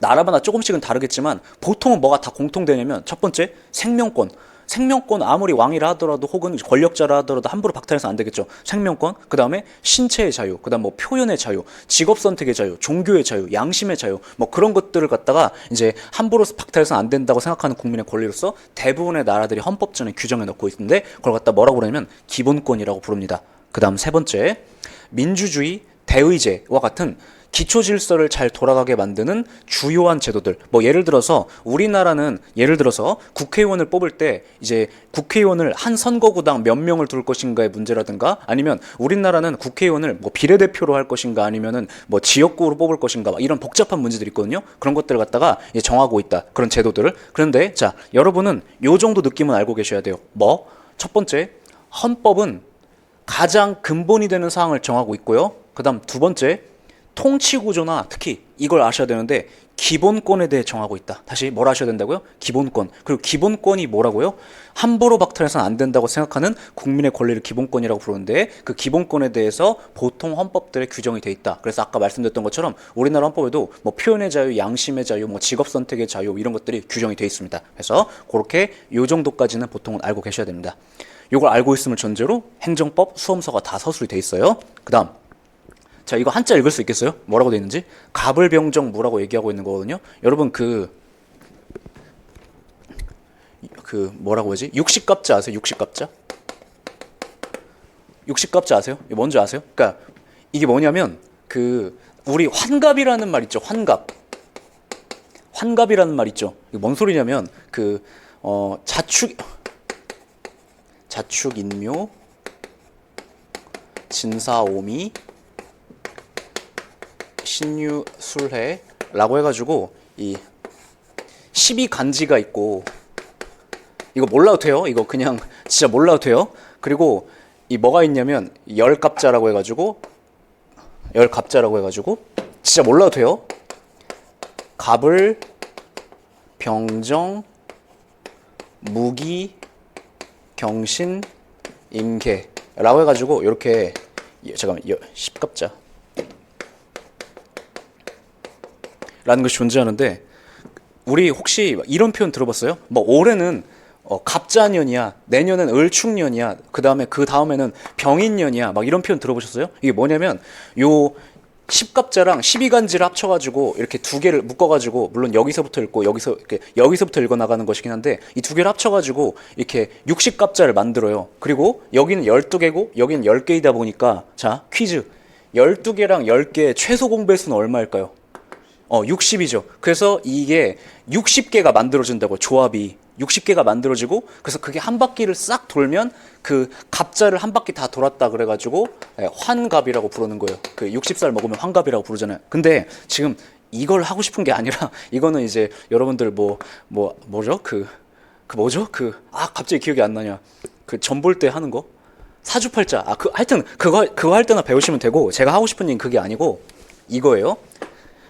나라마다 조금씩은 다르겠지만 보통은 뭐가 다 공통되냐면 첫 번째 생명권 아무리 왕이라 하더라도 혹은 권력자라 하더라도 함부로 박탈해서 안 되겠죠. 생명권, 그 다음에 신체의 자유, 그 다음 뭐 표현의 자유, 직업 선택의 자유, 종교의 자유, 양심의 자유, 뭐 그런 것들을 갖다가 이제 함부로 박탈해서 안 된다고 생각하는 국민의 권리로서 대부분의 나라들이 헌법전에 규정해 놓고 있는데 그걸 갖다 뭐라고 그러냐면 기본권이라고 부릅니다. 그 다음 세 번째, 민주주의, 대의제와 같은 기초 질서를 잘 돌아가게 만드는 주요한 제도들. 뭐 예를 들어서 우리나라는 예를 들어서 국회의원을 뽑을 때 이제 국회의원을 한 선거구당 몇 명을 둘 것인가의 문제라든가 아니면 우리나라는 국회의원을 뭐 비례대표로 할 것인가 아니면은 뭐 지역구로 뽑을 것인가 막 이런 복잡한 문제들이 있거든요. 그런 것들을 갖다가 이제 정하고 있다. 그런 제도들을. 그런데 자, 여러분은 요 정도 느낌은 알고 계셔야 돼요. 뭐? 첫 번째, 헌법은 가장 근본이 되는 사항을 정하고 있고요. 그다음 두 번째, 통치 구조나 특히 이걸 아셔야 되는데 기본권에 대해 정하고 있다. 다시 뭘 아셔야 된다고요? 기본권. 그리고 기본권이 뭐라고요? 함부로 박탈해서는 안 된다고 생각하는 국민의 권리를 기본권이라고 부르는데 그 기본권에 대해서 보통 헌법들에 규정이 돼 있다. 그래서 아까 말씀드렸던 것처럼 우리나라 헌법에도 뭐 표현의 자유, 양심의 자유, 뭐 직업 선택의 자유 이런 것들이 규정이 돼 있습니다. 그래서 그렇게 요 정도까지는 보통은 알고 계셔야 됩니다. 요걸 알고 있음을 전제로 행정법 수험서가 다 서술이 돼 있어요. 그다음 자, 이거 한자 읽을 수 있겠어요? 뭐라고 돼 있는지? 가불병정무라고 얘기하고 있는 거거든요. 여러분 그 뭐라고 하지? 육식갑자 아세요? 육식갑자? 육식갑자 아세요? 이거 뭔지 아세요? 그러니까 이게 뭐냐면 그 우리 환갑이라는 말 있죠. 환갑이라는 말 있죠. 이게 뭔 소리냐면 그 자축인묘 진사오미 신유술해라고 해가지고 이 12간지가 있고 이거 몰라도 돼요. 이거 그냥 진짜 몰라도 돼요. 그리고 이 뭐가 있냐면 열갑자라고 해가지고 진짜 몰라도 돼요. 갑을 병정 무기 경신 임계라고 해가지고 이렇게 잠깐만 10갑자 라는 것이 존재하는데 우리 혹시 이런 표현 들어봤어요? 뭐 올해는 갑자년이야, 내년은 을축년이야, 그 다음에는 병인년이야, 막 이런 표현 들어보셨어요? 이게 뭐냐면 요 10갑자랑 12간지를 합쳐가지고 이렇게 두 개를 묶어가지고, 물론 여기서부터 읽고 여기서부터 읽어 나가는 것이긴 한데, 이 두 개를 합쳐가지고 이렇게 60갑자를 만들어요. 그리고 여기는 12개고 여기는 10개이다 보니까, 자, 퀴즈. 12개랑 10개의 최소 공배 수는 얼마일까요? 60이죠. 그래서 이게 60개가 만들어진다고, 조합이. 60개가 만들어지고, 그래서 그게 한 바퀴를 싹 돌면 그 갑자를 한 바퀴 다 돌았다 그래가지고 환갑이라고 부르는 거예요. 그 60살 먹으면 환갑이라고 부르잖아요. 근데 지금 이걸 하고 싶은 게 아니라, 이거는 이제 여러분들 뭐죠? 갑자기 기억이 안 나냐. 그 점 볼 때 하는 거? 사주팔자. 하여튼 그거 할 때나 배우시면 되고, 제가 하고 싶은 얘기는 그게 아니고 이거예요.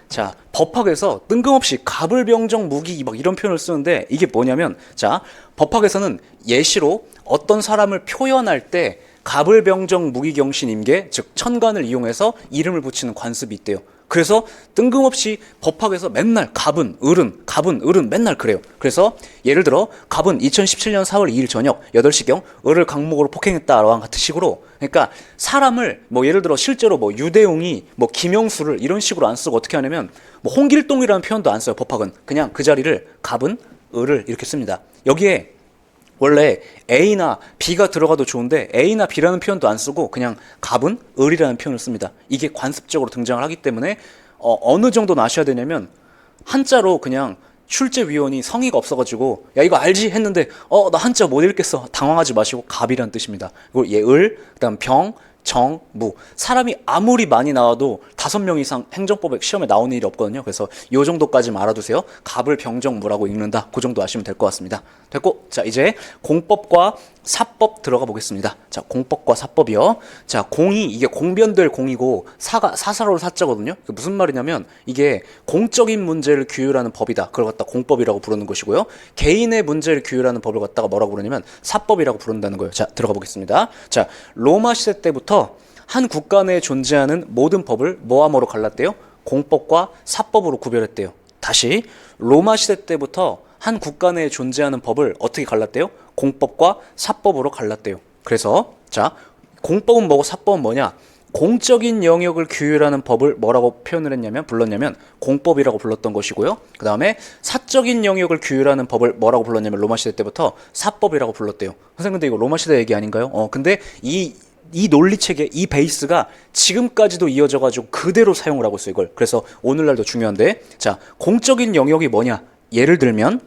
자, 법학에서 뜬금없이 갑을병정 무기 막 이런 표현을 쓰는데, 이게 뭐냐면, 자, 법학에서는 예시로 어떤 사람을 표현할 때 갑을병정 무기경신임계, 즉 천간을 이용해서 이름을 붙이는 관습이 있대요. 그래서 뜬금없이 법학에서 맨날 갑은 을은 맨날 그래요. 그래서 예를 들어 갑은 2017년 4월 2일 저녁 8시경 을을 강목으로 폭행했다와 같은 식으로, 그러니까 사람을 예를 들어 실제로 유대웅이 김영수를 이런 식으로 안 쓰고 어떻게 하냐면 홍길동이라는 표현도 안 써요. 법학은 그냥 그 자리를 갑은 을을 이렇게 씁니다. 여기에 원래 A나 B가 들어가도 좋은데 A나 B라는 표현도 안 쓰고 그냥 갑은 을이라는 표현을 씁니다. 이게 관습적으로 등장을 하기 때문에 어느 정도는 아셔야 되냐면, 한자로 그냥 출제위원이 성의가 없어가지고 야 이거 알지? 했는데 나 한자 못 읽겠어, 당황하지 마시고 갑이라는 뜻입니다. 그리고 얘 을, 그다음 병, 정, 무. 사람이 아무리 많이 나와도 5명 이상 행정법에 시험에 나오는 일이 없거든요. 그래서 이 정도까지만 알아두세요. 갑을 병정무라고 읽는다. 그 정도 아시면 될 것 같습니다. 됐고, 자, 이제 공법과 사법 들어가 보겠습니다. 자, 공법과 사법이요. 자, 공이 이게 공변될 공이고, 사가 사사로울 사자거든요. 무슨 말이냐면 이게 공적인 문제를 규율하는 법이다. 그걸 갖다 공법이라고 부르는 것이고요. 개인의 문제를 규율하는 법을 갖다가 뭐라고 부르냐면 사법이라고 부른다는 거예요. 자, 들어가 보겠습니다. 자, 로마 시대 때부터 한 국가 내에 존재하는 모든 법을 뭐와 뭐로 갈랐대요? 공법과 사법으로 구별했대요. 다시, 로마 시대 때부터 한 국가 내에 존재하는 법을 어떻게 갈랐대요? 공법과 사법으로 갈랐대요. 그래서 자, 공법은 뭐고 사법은 뭐냐? 공적인 영역을 규율하는 법을 뭐라고 불렀냐면 공법이라고 불렀던 것이고요. 그 다음에 사적인 영역을 규율하는 법을 뭐라고 불렀냐면 로마 시대 때부터 사법이라고 불렀대요. 선생님, 근데 이거 로마 시대 얘기 아닌가요? 근데 이 논리체계, 이 베이스가 지금까지도 이어져가지고 그대로 사용을 하고 있어요, 이걸. 그래서 오늘날도 중요한데, 자, 공적인 영역이 뭐냐? 예를 들면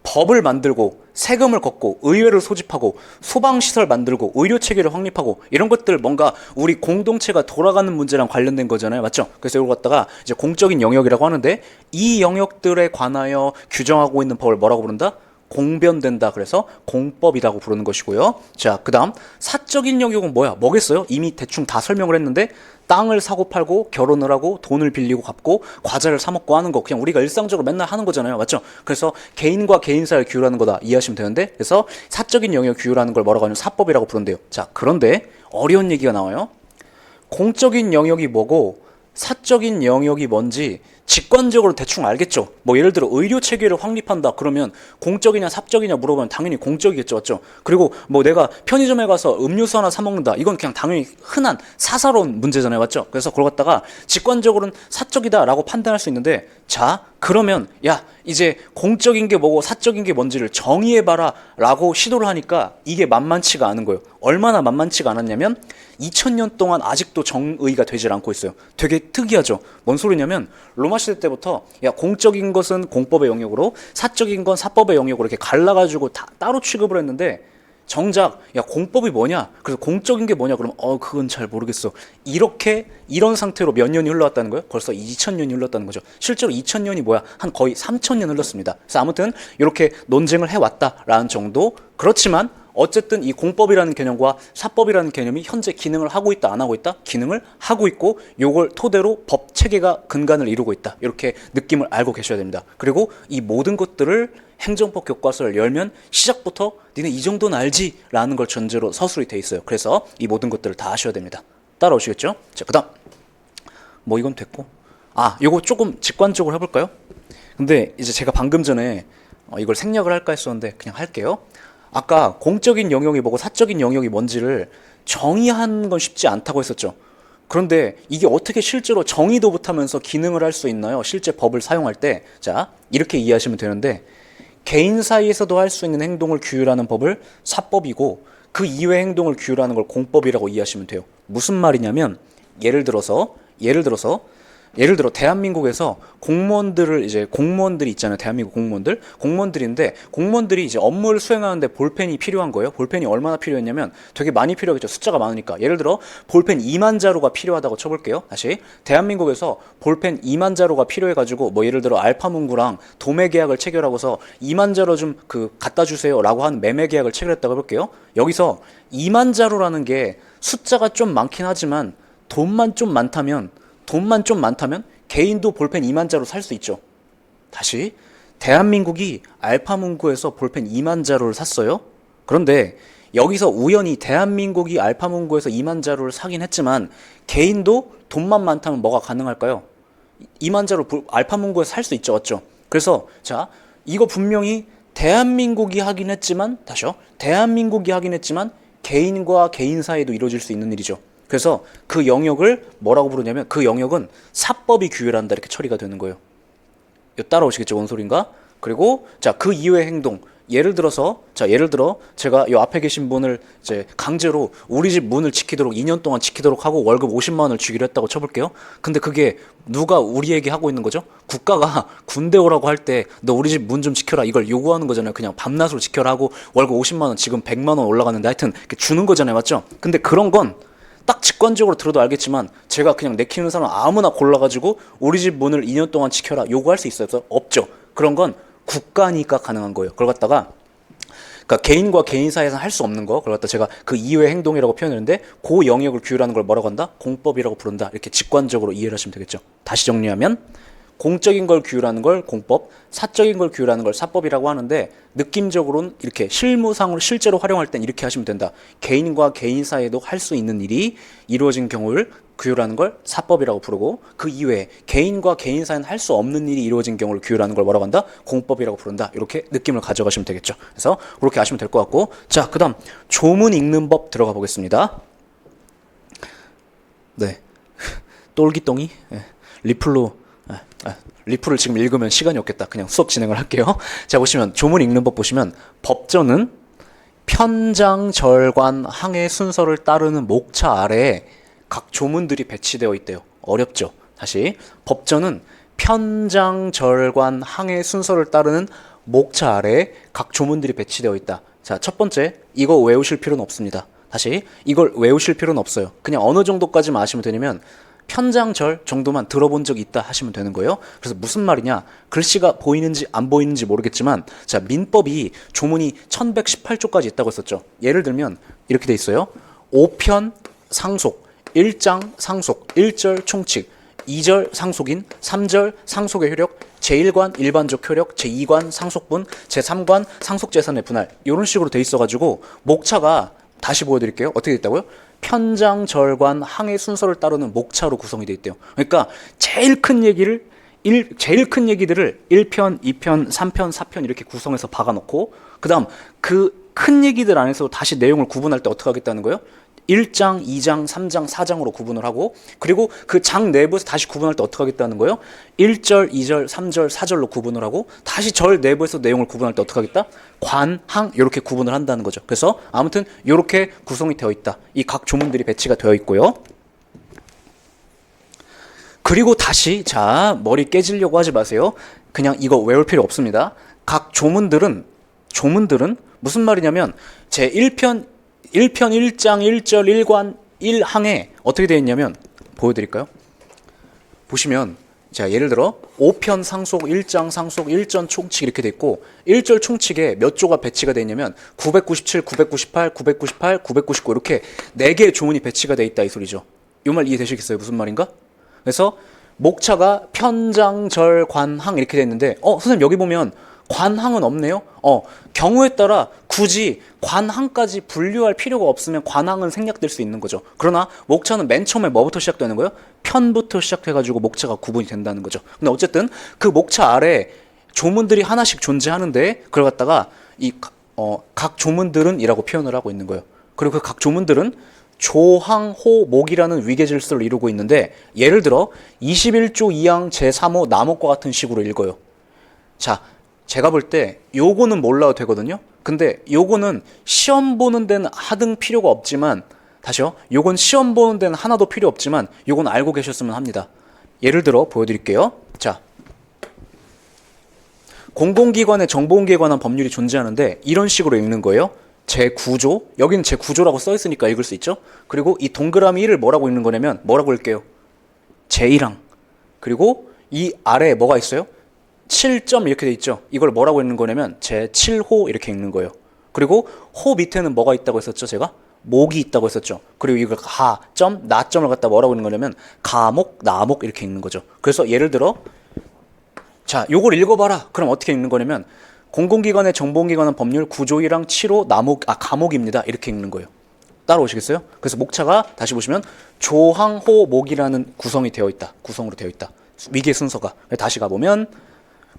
법을 만들고 세금을 걷고 의회를 소집하고 소방시설 만들고 의료체계를 확립하고 이런 것들, 뭔가 우리 공동체가 돌아가는 문제랑 관련된 거잖아요. 맞죠? 그래서 이걸 갖다가 이제 공적인 영역이라고 하는데, 이 영역들에 관하여 규정하고 있는 법을 뭐라고 부른다? 공변된다. 그래서 공법이라고 부르는 것이고요. 자, 그 다음 사적인 영역은 뭐겠어요? 이미 대충 다 설명을 했는데, 땅을 사고 팔고 결혼을 하고 돈을 빌리고 갚고 과자를 사 먹고 하는 거, 그냥 우리가 일상적으로 맨날 하는 거잖아요. 맞죠? 그래서 개인과 개인 사이를 규율하는 거다 이해하시면 되는데, 그래서 사적인 영역 규율하는 걸 뭐라고 하냐면 사법이라고 부른대요. 자, 그런데 어려운 얘기가 나와요. 공적인 영역이 뭐고 사적인 영역이 뭔지 직관적으로 대충 알겠죠. 예를 들어 의료 체계를 확립한다 그러면 공적이냐 사적이냐 물어보면 당연히 공적이겠죠. 맞죠? 그리고 내가 편의점에 가서 음료수 하나 사 먹는다, 이건 그냥 당연히 흔한 사사로운 문제잖아요. 맞죠? 그래서 그걸 갖다가 직관적으로는 사적이다라고 판단할 수 있는데, 자, 그러면 야, 이제 공적인 게 뭐고 사적인 게 뭔지를 정의해봐라 라고 시도를 하니까 이게 만만치가 않은 거예요. 얼마나 만만치가 않았냐면 2000년 동안 아직도 정의가 되질 않고 있어요. 되게 특이하죠. 뭔 소리냐면 로마 시대 때부터 야, 공적인 것은 공법의 영역으로, 사적인 건 사법의 영역으로 이렇게 갈라가지고 다 따로 취급을 했는데, 정작 야, 공법이 뭐냐? 그래서 공적인 게 뭐냐? 그러면 그건 잘 모르겠어. 이런 상태로 몇 년이 흘러왔다는 거예요? 벌써 2000년이 흘렀다는 거죠. 실제로 2000년이 한 거의 3000년 흘렀습니다. 그래서 아무튼 이렇게 논쟁을 해왔다라는 정도. 그렇지만 어쨌든 이 공법이라는 개념과 사법이라는 개념이 현재 기능을 하고 있다, 안 하고 있다? 기능을 하고 있고, 요걸 토대로 법 체계가 근간을 이루고 있다, 이렇게 느낌을 알고 계셔야 됩니다. 그리고 이 모든 것들을 행정법 교과서를 열면 시작부터 니네 이 정도는 알지? 라는 걸 전제로 서술이 돼 있어요. 그래서 이 모든 것들을 다 아셔야 됩니다. 따라오시겠죠? 자, 그 다음 이건 됐고, 요거 조금 직관적으로 해볼까요? 근데 이제 제가 방금 전에 이걸 생략을 할까 했었는데 그냥 할게요. 아까 공적인 영역이 뭐고 사적인 영역이 뭔지를 정의하는 건 쉽지 않다고 했었죠. 그런데 이게 어떻게 실제로 정의도 못하면서 기능을 할 수 있나요? 실제 법을 사용할 때. 자, 이렇게 이해하시면 되는데 개인 사이에서도 할 수 있는 행동을 규율하는 법을 사법이고 그 이외의 행동을 규율하는 걸 공법이라고 이해하시면 돼요. 무슨 말이냐면 예를 들어 대한민국에서 공무원들이 있잖아요. 대한민국 공무원들인데 공무원들이 이제 업무를 수행하는데 볼펜이 필요한 거예요. 볼펜이 얼마나 필요했냐면 되게 많이 필요하겠죠. 숫자가 많으니까. 예를 들어 볼펜 2만 자루가 필요하다고 쳐볼게요. 다시 대한민국에서 볼펜 2만 자루가 필요해가지고 뭐 예를 들어 알파문구랑 도매 계약을 체결하고서 2만 자루 좀 갖다 주세요라고 하는 매매 계약을 체결했다고 해볼게요. 여기서 2만 자루라는 게 숫자가 좀 많긴 하지만 돈만 좀 많다면 개인도 볼펜 2만 자루 살 수 있죠. 다시 대한민국이 알파문구에서 볼펜 2만 자루를 샀어요. 그런데 여기서 우연히 대한민국이 알파문구에서 2만 자루를 사긴 했지만 개인도 돈만 많다면 뭐가 가능할까요? 2만 자루 알파문구에서 살 수 있죠. 맞죠? 그래서 자, 이거 분명히 대한민국이 하긴 했지만 개인과 개인 사이에도 이루어질 수 있는 일이죠. 그래서 그 영역을 뭐라고 부르냐면 그 영역은 사법이 규율한다 이렇게 처리가 되는 거예요. 따라오시겠죠? 뭔 소린가? 그리고 자, 그 이외의 행동. 예를 들어 제가 이 앞에 계신 분을 이제 강제로 우리 집 문을 지키도록 2년 동안 지키도록 하고 월급 50만 원을 주기로 했다고 쳐볼게요. 근데 그게 누가 우리에게 하고 있는 거죠? 국가가 군대 오라고 할 때 너 우리 집 문 좀 지켜라 이걸 요구하는 거잖아요. 그냥 밤낮으로 지켜라 하고 월급 50만 원 지금 100만 원 올라가는데 하여튼 이렇게 주는 거잖아요. 맞죠? 근데 그런 건 딱 직관적으로 들어도 알겠지만 제가 그냥 내키는 사람 아무나 골라가지고 우리 집 문을 2년 동안 지켜라 요구할 수 있어요? 없죠. 그런 건 국가니까 가능한 거예요. 그걸 갖다가 그러니까 개인과 개인 사이에서 할 수 없는 거 그걸 갖다 제가 그 이외의 행동이라고 표현했는데 그 영역을 규율하는 걸 뭐라고 한다? 공법이라고 부른다. 이렇게 직관적으로 이해를 하시면 되겠죠. 다시 정리하면 공적인 걸 규율하는 걸 공법, 사적인 걸 규율하는 걸 사법이라고 하는데 느낌적으로는 이렇게 실무상으로 실제로 활용할 땐 이렇게 하시면 된다. 개인과 개인 사이에도 할 수 있는 일이 이루어진 경우를 규율하는 걸 사법이라고 부르고 그 이외에 개인과 개인 사이에는 할 수 없는 일이 이루어진 경우를 규율하는 걸 뭐라고 한다? 공법이라고 부른다. 이렇게 느낌을 가져가시면 되겠죠. 그래서 그렇게 아시면 될 것 같고 자, 그 다음 조문 읽는 법 들어가 보겠습니다. 네. 똘기똥이 리플을 지금 읽으면 시간이 없겠다. 그냥 수업 진행을 할게요. 자, 보시면 조문 읽는 법 보시면 법전은 편장, 절관, 항의 순서를 따르는 목차 아래에 각 조문들이 배치되어 있대요. 어렵죠? 다시 법전은 편장, 절관, 항의 순서를 따르는 목차 아래에 각 조문들이 배치되어 있다. 자, 첫 번째 이거 외우실 필요는 없습니다. 다시 이걸 외우실 필요는 없어요. 그냥 어느 정도까지만 아시면 되냐면 편장절 정도만 들어본 적이 있다 하시면 되는 거예요. 그래서 무슨 말이냐? 글씨가 보이는지 안 보이는지 모르겠지만 자, 민법이 조문이 1118조까지 있다고 했었죠. 예를 들면 이렇게 돼 있어요. 5편 상속, 1장 상속, 1절 총칙, 2절 상속인, 3절 상속의 효력, 제1관 일반적 효력, 제2관 상속분, 제3관 상속재산의 분할 이런 식으로 돼 있어가지고 목차가 다시 보여드릴게요. 어떻게 돼 있다고요? 편장, 절관, 항의 순서를 따르는 목차로 구성이 되어 있대요. 그러니까 제일 큰 얘기들을 1편, 2편, 3편, 4편 이렇게 구성해서 박아놓고 그 다음 그 큰 얘기들 안에서 다시 내용을 구분할 때 어떻게 하겠다는 거예요? 1장, 2장, 3장, 4장으로 구분을 하고 그리고 그 장 내부에서 다시 구분할 때 어떻게 하겠다는 거예요? 1절, 2절, 3절, 4절로 구분을 하고 다시 절 내부에서 내용을 구분할 때 어떻게 하겠다? 관, 항 이렇게 구분을 한다는 거죠. 그래서 아무튼 이렇게 구성이 되어 있다. 이 각 조문들이 배치가 되어 있고요. 그리고 다시 자, 머리 깨지려고 하지 마세요. 그냥 이거 외울 필요 없습니다. 각 조문들은 무슨 말이냐면 제 1편 1장 1절 1관 1항에 어떻게 되어 있냐면 보여드릴까요? 보시면 자, 예를 들어 5편 상속 1장 상속 1전 총칙 이렇게 돼 있고 1절 총칙에 몇 조가 배치가 되어 있냐면 997, 998, 998, 999 이렇게 4개의 조문이 배치가 되어 있다 이 소리죠. 이 말 이해되시겠어요? 무슨 말인가? 그래서 목차가 편장, 절, 관, 항 이렇게 돼 있는데 선생님 여기 보면 관항은 없네요. 경우에 따라 굳이 관항까지 분류할 필요가 없으면 관항은 생략될 수 있는 거죠. 그러나 목차는 맨 처음에 뭐부터 시작되는 거예요? 편부터 시작해가지고 목차가 구분이 된다는 거죠. 근데 어쨌든 그 목차 아래 조문들이 하나씩 존재하는데 그걸 갖다가 각 조문들은 이라고 표현을 하고 있는 거예요. 그리고 그 각 조문들은 조항호목이라는 위계질서를 이루고 있는데 예를 들어 21조 2항 제3호 남목과 같은 식으로 읽어요. 자, 제가 볼 때 요거는 몰라도 되거든요. 근데 요거는 시험 보는 데는 하등 필요가 없지만 다시요. 요건 시험 보는 데는 하나도 필요 없지만 요건 알고 계셨으면 합니다. 예를 들어 보여드릴게요. 자, 공공기관의 정보공개에 관한 법률이 존재하는데 이런 식으로 읽는 거예요. 제9조, 여기는 제9조라고 써있으니까 읽을 수 있죠. 그리고 이 동그라미 1을 뭐라고 읽는 거냐면 뭐라고 읽게요? 제1항. 그리고 이 아래에 뭐가 있어요? 7점 이렇게 돼 있죠. 이걸 뭐라고 읽는 거냐면 제7호 이렇게 읽는 거예요. 그리고 호 밑에는 뭐가 있다고 했었죠? 제가 목이 있다고 했었죠. 그리고 이걸 가점, 나점을 갖다 뭐라고 읽는 거냐면 가목, 나목 이렇게 읽는 거죠. 그래서 예를 들어 자, 요걸 읽어봐라. 그럼 어떻게 읽는 거냐면 공공기관의 정보공개관한 법률 9조 1항 7호 가목입니다. 이렇게 읽는 거예요. 따라오시겠어요? 그래서 목차가 다시 보시면 조항호목이라는 구성이 되어 있다. 구성으로 되어 있다. 위계 순서가. 다시 가보면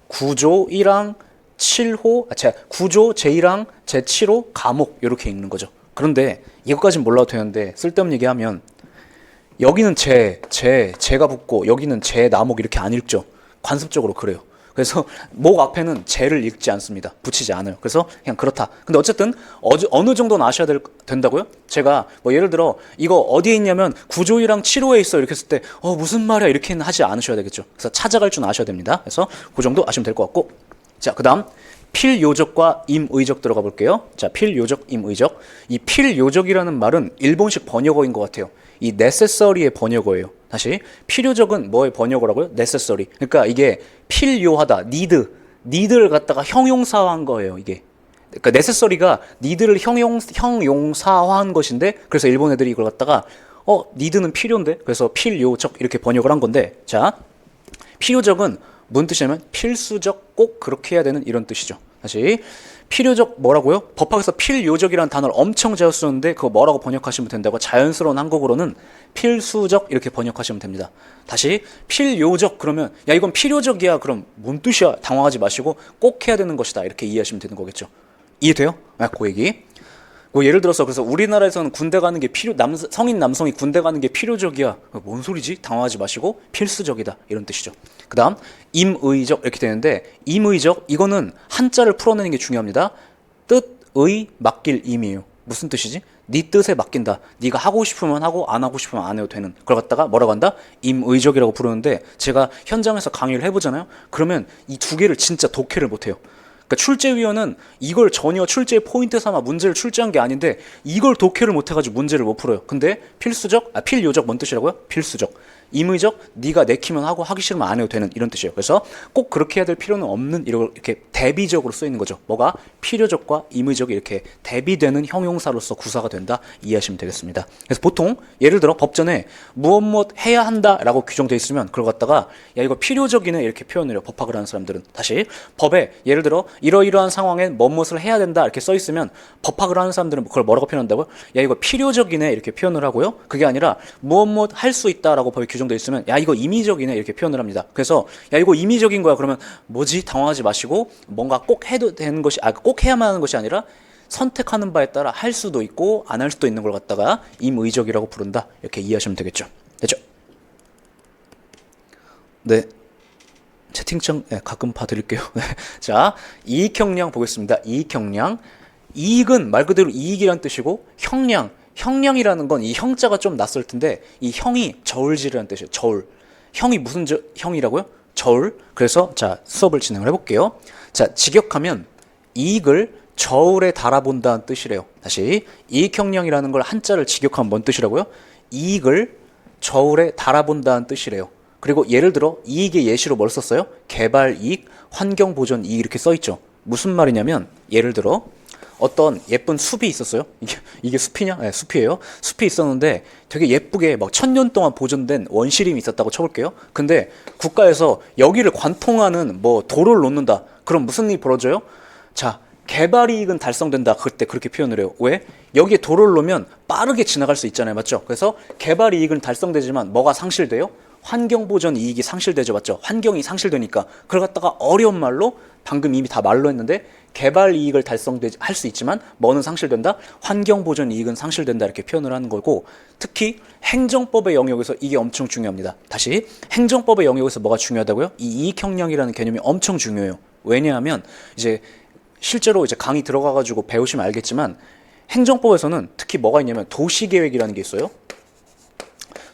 9조 1항 7호, 9조 제1항 제7호 가목 이렇게 읽는 거죠. 그런데 이것까진 몰라도 되는데 쓸데없는 얘기하면 여기는 제가 붙고 여기는 제 나목 이렇게 안 읽죠. 관습적으로 그래요. 그래서 목 앞에는 제를 읽지 않습니다. 붙이지 않아요. 그래서 그냥 그렇다. 근데 어쨌든 어느 정도는 아셔야 된다고요? 제가 뭐 예를 들어 이거 어디에 있냐면 9조 1항 7호에 있어 이렇게 했을 때 무슨 말이야 이렇게는 하지 않으셔야 되겠죠. 그래서 찾아갈 줄 아셔야 됩니다. 그래서 그 정도 아시면 될 것 같고 자, 그 다음 필요적과 임의적 들어가 볼게요. 자, 필요적, 임의적. 이 필요적이라는 말은 일본식 번역어인 것 같아요. 이 necessary의 번역어예요. 다시 필요적은 뭐의 번역어라고요? necessary. 그러니까 이게 필요하다, need를 갖다가 형용사화한 거예요. 이게. 그러니까 necessary가 need를 형용사화한 것인데 그래서 일본 애들이 이걸 갖다가 need는 필요인데 그래서 필요적 이렇게 번역을 한 건데 자, 필요적은 무슨 뜻이냐면 필수적, 꼭 그렇게 해야 되는 이런 뜻이죠. 다시 필요적 뭐라고요? 법학에서 필요적이라는 단어를 엄청 잘 쓰는데 그거 뭐라고 번역하시면 된다고? 자연스러운 한국어로는 필수적 이렇게 번역하시면 됩니다. 다시 필요적 그러면 야 이건 필요적이야 그럼 뭔 뜻이야? 당황하지 마시고 꼭 해야 되는 것이다 이렇게 이해하시면 되는 거겠죠. 이해돼요? 그 얘기. 예를 들어서 그래서 우리나라에서는 군대 가는 게 성인 남성이 군대 가는 게 필요적이야. 뭔 소리지? 당황하지 마시고 필수적이다 이런 뜻이죠. 그 다음 임의적 이렇게 되는데 임의적 이거는 한자를 풀어내는 게 중요합니다. 뜻의 맡길 임이에요. 무슨 뜻이지? 네 뜻에 맡긴다. 네가 하고 싶으면 하고 안 하고 싶으면 안 해도 되는 그걸 갖다가 뭐라고 한다? 임의적이라고 부르는데 제가 현장에서 강의를 해보잖아요. 그러면 이 두 개를 진짜 독해를 못해요. 그러니까 출제위원은 이걸 전혀 출제의 포인트 삼아 문제를 출제한 게 아닌데 이걸 독해를 못해가지고 문제를 못 풀어요. 근데 필요적 뭔 뜻이라고요? 필수적. 임의적, 네가 내키면 하고 하기 싫으면 안 해도 되는 이런 뜻이에요. 그래서 꼭 그렇게 해야 될 필요는 없는 이렇게 대비적으로 쓰이는 거죠. 뭐가? 필요적과 임의적이 이렇게 대비되는 형용사로서 구사가 된다 이해하시면 되겠습니다. 그래서 보통 예를 들어 법전에 무엇 해야 한다라고 규정되어 있으면 그걸 갖다가 야 이거 필요적이네 이렇게 표현을 해요. 법학을 하는 사람들은. 다시 법에 예를 들어 이러이러한 상황에 무엇을 해야 된다 이렇게 써 있으면 법학을 하는 사람들은 그걸 뭐라고 표현한다고요? 야 이거 필요적이네 이렇게 표현을 하고요. 그게 아니라 무엇 할 수 있다라고 법에 규정되어 있으면 야 이거 임의적이네 이렇게 표현을 합니다. 그래서 야 이거 임의적인 거야 그러면 뭐지? 당황하지 마시고 뭔가 꼭 해도 되는 것이 꼭 해야만 하는 것이 아니라 선택하는 바에 따라 할 수도 있고 안 할 수도 있는 걸 갖다가 임의적이라고 부른다 이렇게 이해하시면 되겠죠. 됐죠? 네. 채팅창 가끔 봐드릴게요. 자, 이익형량 보겠습니다. 이익형량. 이익은 말 그대로 이익이란 뜻이고 형량이라는 건 이 형자가 좀 낯설 텐데 이 형이 저울질이라는 뜻이에요. 저울. 형이 무슨 형이라고요? 저울. 그래서 자 수업을 진행을 해볼게요. 자 직역하면 이익을 저울에 달아본다는 뜻이래요. 다시 이익형량이라는 걸 한자를 직역하면 뭔 뜻이라고요? 이익을 저울에 달아본다는 뜻이래요. 그리고 예를 들어 이익의 예시로 뭘 썼어요? 개발이익, 환경보전이익 이렇게 써있죠. 무슨 말이냐면 예를 들어 어떤 예쁜 숲이 있었어요. 이게 숲이냐? 네, 숲이에요. 숲이 있었는데 되게 예쁘게 막 1000년 동안 보존된 원시림이 있었다고 쳐볼게요. 근데 국가에서 여기를 관통하는 뭐 도로를 놓는다. 그럼 무슨 일이 벌어져요? 자, 개발이익은 달성된다. 그때 그렇게 표현을 해요. 왜? 여기에 도로를 놓으면 빠르게 지나갈 수 있잖아요. 맞죠? 그래서 개발이익은 달성되지만 뭐가 상실돼요? 환경보전 이익이 상실되죠. 맞죠? 환경이 상실되니까 그걸 갖다가 어려운 말로 방금 이미 다 말로 했는데 개발 이익을 달성되지 할 수 있지만 뭐는 상실된다? 환경보전 이익은 상실된다 이렇게 표현을 하는 거고 특히 행정법의 영역에서 이게 엄청 중요합니다. 다시 행정법의 영역에서 뭐가 중요하다고요? 이 이익형량이라는 개념이 엄청 중요해요. 왜냐하면 이제 실제로 이제 강의 들어가가지고 배우시면 알겠지만 행정법에서는 특히 뭐가 있냐면 도시계획이라는 게 있어요.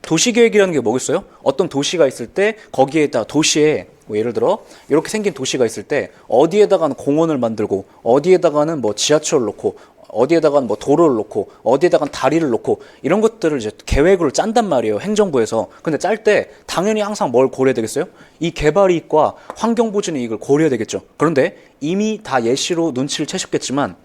도시계획이라는 게 뭐겠어요? 어떤 도시가 있을 때 거기에다 도시에 뭐 예를 들어 이렇게 생긴 도시가 있을 때 어디에다가는 공원을 만들고 어디에다가는 뭐 지하철을 놓고 어디에다가는 뭐 도로를 놓고 어디에다가는 다리를 놓고 이런 것들을 이제 계획으로 짠단 말이에요. 행정부에서. 근데 짤 때 당연히 항상 뭘 고려해야 되겠어요? 이 개발 이익과 환경 보전 이익을 고려해야 되겠죠. 그런데 이미 다 예시로 눈치를 채셨겠지만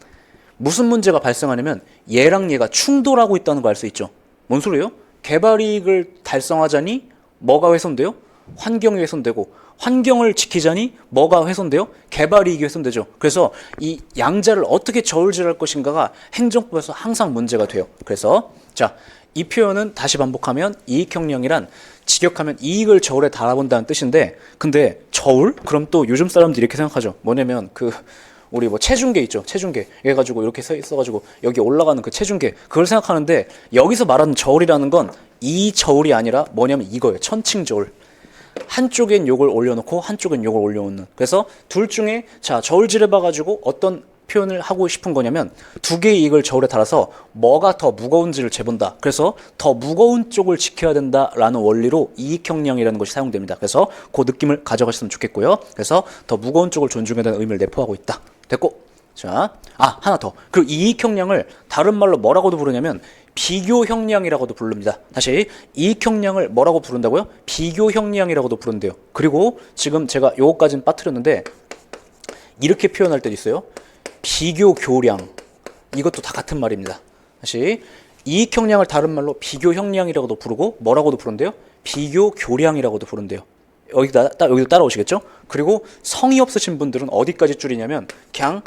무슨 문제가 발생하냐면 얘랑 얘가 충돌하고 있다는 거 알 수 있죠. 뭔 소리예요? 개발 이익을 달성하자니 뭐가 훼손돼요? 환경이 훼손되고 환경을 지키자니 뭐가 훼손돼요? 개발 이익이 훼손되죠. 그래서 이 양자를 어떻게 저울질할 것인가가 행정법에서 항상 문제가 돼요. 그래서 자, 이 표현은 다시 반복하면 이익형량이란 직역하면 이익을 저울에 달아본다는 뜻인데 근데 저울? 그럼 또 요즘 사람들이 이렇게 생각하죠. 뭐냐면 우리 뭐 체중계 있죠. 체중계 해가지고 이렇게 서 있어가지고 여기 올라가는 그 체중계 그걸 생각하는데 여기서 말하는 저울이라는 건 이 저울이 아니라 뭐냐면 이거예요. 천칭 저울. 한쪽엔 요걸 올려놓고 한쪽엔 요걸 올려놓는. 그래서 둘 중에 자 저울질해 봐가지고 어떤 표현을 하고 싶은 거냐면 두 개의 이익을 저울에 달아서 뭐가 더 무거운지를 재본다. 그래서 더 무거운 쪽을 지켜야 된다라는 원리로 이익형량이라는 것이 사용됩니다. 그래서 그 느낌을 가져가셨으면 좋겠고요. 그래서 더 무거운 쪽을 존중해야 되는 의미를 내포하고 있다. 됐고 자, 하나 더. 그리고 이익형량을 다른 말로 뭐라고도 부르냐면 비교형량이라고도 부릅니다. 다시 이익형량을 뭐라고 부른다고요? 비교형량이라고도 부른대요. 그리고 지금 제가 요거까지는 빠뜨렸는데 이렇게 표현할 때도 있어요. 비교교량. 이것도 다 같은 말입니다. 다시 이익형량을 다른 말로 비교형량이라고도 부르고 뭐라고도 부른대요? 비교교량이라고도 부른대요. 여기도 따라오시겠죠? 그리고 성의 없으신 분들은 어디까지 줄이냐면 그냥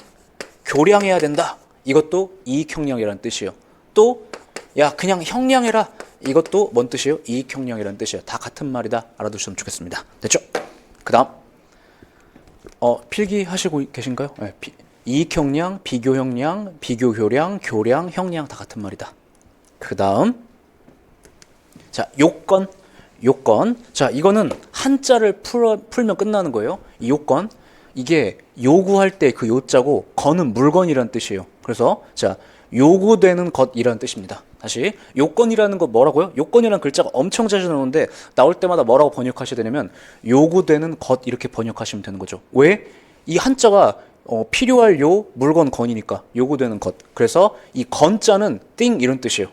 교량해야 된다. 이것도 이익형량이라는 뜻이에요. 또 야 그냥 형량해라. 이것도 뭔 뜻이에요? 이익형량이라는 뜻이에요. 다 같은 말이다. 알아두시면 좋겠습니다. 됐죠? 그 다음 필기하시고 계신가요? 네, 이익형량, 비교형량, 비교교량, 교량, 형량 다 같은 말이다. 그 다음 자 요건. 자 이거는 한자를 풀면 끝나는 거예요. 이 요건 이게 요구할 때 그 요자고 건은 물건이라는 뜻이에요. 그래서 자 요구되는 것이라는 뜻입니다. 다시 요건이라는 거 뭐라고요? 요건이라는 글자가 엄청 자주 나오는데 나올 때마다 뭐라고 번역하셔야 되냐면 요구되는 것 이렇게 번역하시면 되는 거죠. 왜? 이 한자가 필요할 요 물건 건이니까 요구되는 것. 그래서 이 건자는 띵 이런 뜻이에요.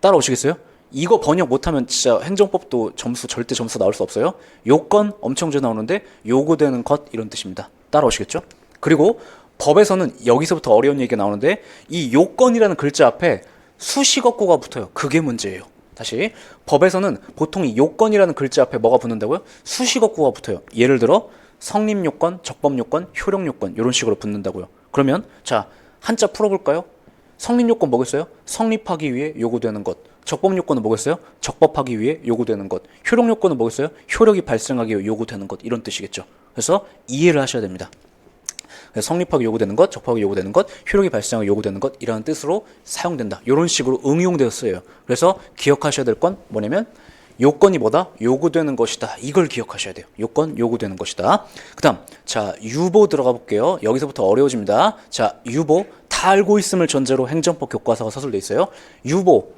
따라오시겠어요? 이거 번역 못하면 진짜 행정법도 절대 점수 나올 수 없어요. 요건 엄청 자주 나오는데 요구되는 것 이런 뜻입니다. 따라오시겠죠? 그리고 법에서는 여기서부터 어려운 얘기가 나오는데 이 요건이라는 글자 앞에 수식어구가 붙어요. 그게 문제예요. 다시 법에서는 보통 이 요건이라는 글자 앞에 뭐가 붙는다고요? 수식어구가 붙어요. 예를 들어 성립요건, 적법요건, 효력요건 이런 식으로 붙는다고요. 그러면 자 한자 풀어볼까요? 성립요건 뭐겠어요? 성립하기 위해 요구되는 것. 적법요건은 뭐겠어요? 적법하기 위해 요구되는 것. 효력요건은 뭐겠어요? 효력이 발생하기 위해 요구되는 것. 이런 뜻이겠죠. 그래서 이해를 하셔야 됩니다. 성립하기 요구되는 것, 적법하기 요구되는 것, 효력이 발생하기 요구되는 것 이라는 뜻으로 사용된다. 이런 식으로 응용되었어요. 그래서 기억하셔야 될 건 뭐냐면 요건이 뭐다? 요구되는 것이다. 이걸 기억하셔야 돼요. 요건, 요구되는 것이다. 그 다음 자 유보 들어가 볼게요. 여기서부터 어려워집니다. 자 유보 다 알고 있음을 전제로 행정법 교과서가 서술돼 있어요. 유보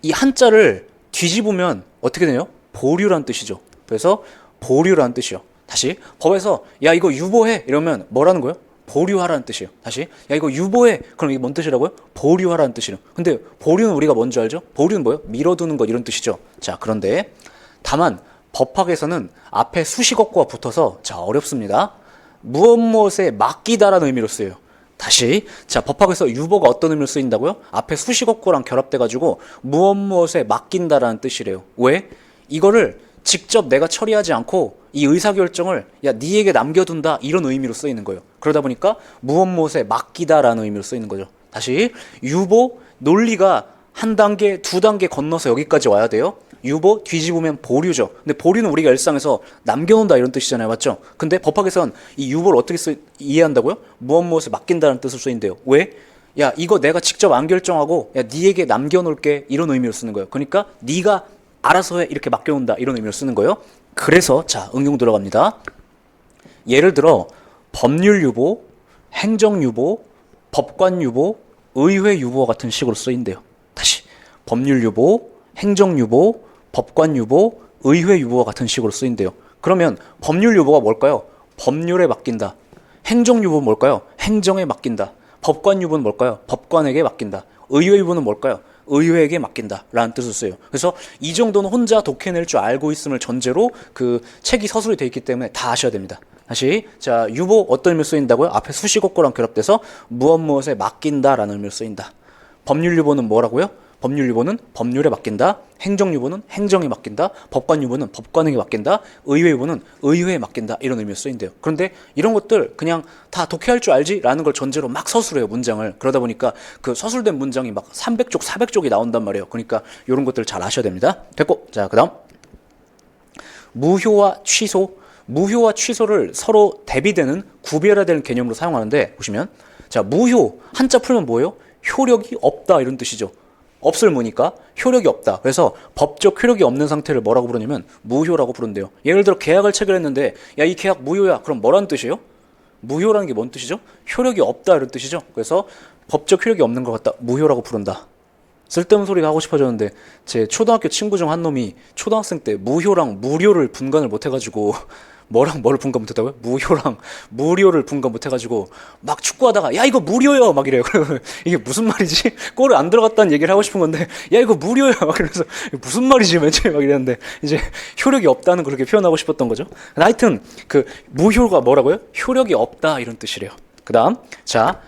이 한자를 뒤집으면 어떻게 되나요? 보류란 뜻이죠. 그래서 보류란 뜻이요. 다시 법에서 야 이거 유보해 이러면 뭐라는 거예요? 보류하라는 뜻이에요. 다시 야 이거 유보해 그럼 이게 뭔 뜻이라고요? 보류하라는 뜻이에요. 근데 보류는 우리가 뭔지 알죠? 보류는 뭐예요? 밀어두는 것 이런 뜻이죠. 자 그런데 다만 법학에서는 앞에 수식어구가 붙어서 자 어렵습니다. 무엇에 맡기다라는 의미로 쓰여요. 다시 자 법학에서 유보가 어떤 의미로 쓰인다고요? 앞에 수식어구랑 결합돼 가지고 무엇에 맡긴다라는 뜻이래요. 왜? 이거를 직접 내가 처리하지 않고 이 의사결정을 야 니에게 남겨둔다 이런 의미로 쓰이는 거예요. 그러다 보니까 무엇에 맡기다라는 의미로 쓰이는 거죠. 다시 유보 논리가 한 단계 두 단계 건너서 여기까지 와야 돼요. 유보 뒤집으면 보류죠. 근데 보류는 우리가 일상에서 남겨놓는다 이런 뜻이잖아요. 맞죠? 근데 법학에선 이 유보를 어떻게 이해한다고요? 무엇을 맡긴다는 뜻을 쓰인대요. 왜? 야, 이거 내가 직접 안 결정하고 야, 니에게 남겨놓을게 이런 의미로 쓰는 거예요. 그러니까 네가 알아서 해 이렇게 맡겨놓는다 이런 의미로 쓰는 거예요. 그래서 자, 응용 들어갑니다. 예를 들어 법률 유보, 행정 유보, 법관 유보, 의회 유보 같은 식으로 쓰인대요. 다시 법률 유보, 행정 유보, 법관 유보, 의회 유보와 같은 식으로 쓰인대요. 그러면 법률 유보가 뭘까요? 법률에 맡긴다. 행정 유보는 뭘까요? 행정에 맡긴다. 법관 유보는 뭘까요? 법관에게 맡긴다. 의회 유보는 뭘까요? 의회에게 맡긴다 라는 뜻을 써요. 그래서 이 정도는 혼자 독해낼 줄 알고 있음을 전제로 그 책이 서술이 되어 있기 때문에 다 아셔야 됩니다. 다시 자, 유보 어떤 의미로 쓰인다고요? 앞에 수식어구랑 결합돼서 무엇에 맡긴다라는 의미로 쓰인다. 법률 유보는 뭐라고요? 법률 유보는 법률에 맡긴다. 행정 유보는 행정에 맡긴다. 법관 유보는 법관에게 맡긴다. 의회 유보는 의회에 맡긴다. 이런 의미로 쓰인대요. 그런데 이런 것들 그냥 다 독해할 줄 알지라는 걸 전제로 막 서술해요, 문장을. 그러다 보니까 그 서술된 문장이 막 300쪽, 400쪽이 나온단 말이에요. 그러니까 이런 것들을 잘 아셔야 됩니다. 됐고, 자, 그다음 무효와 취소. 무효와 취소를 서로 대비되는 구별해야 되는 개념으로 사용하는데 보시면 자, 무효 한자 풀면 뭐예요? 효력이 없다 이런 뜻이죠. 없을 무니까 효력이 없다. 그래서 법적 효력이 없는 상태를 뭐라고 부르냐면 무효라고 부른대요. 예를 들어 계약을 체결했는데 야, 이 계약 무효야. 그럼 뭐라는 뜻이에요? 무효라는 게 뭔 뜻이죠? 효력이 없다 이런 뜻이죠. 그래서 법적 효력이 없는 것 같다. 무효라고 부른다. 쓸데없는 소리가 하고 싶어졌는데 제 초등학교 친구 중 한 놈이 초등학생 때 무효랑 무료를 분간을 못 해가지고 뭐랑 뭐를 분간 못했다고요? 무효랑 무료를 분간 못해가지고 막 축구하다가 야 이거 무료요 막 이래요. 그러면 이게 무슨 말이지? 골을 안 들어갔다는 얘기를 하고 싶은 건데 야 이거 무료야 막 이러면서 무슨 말이지 맨 처음에 막 이랬는데 이제 효력이 없다는 그렇게 표현하고 싶었던 거죠. 하여튼 그 무효가 뭐라고요? 효력이 없다 이런 뜻이래요. 그 다음 자,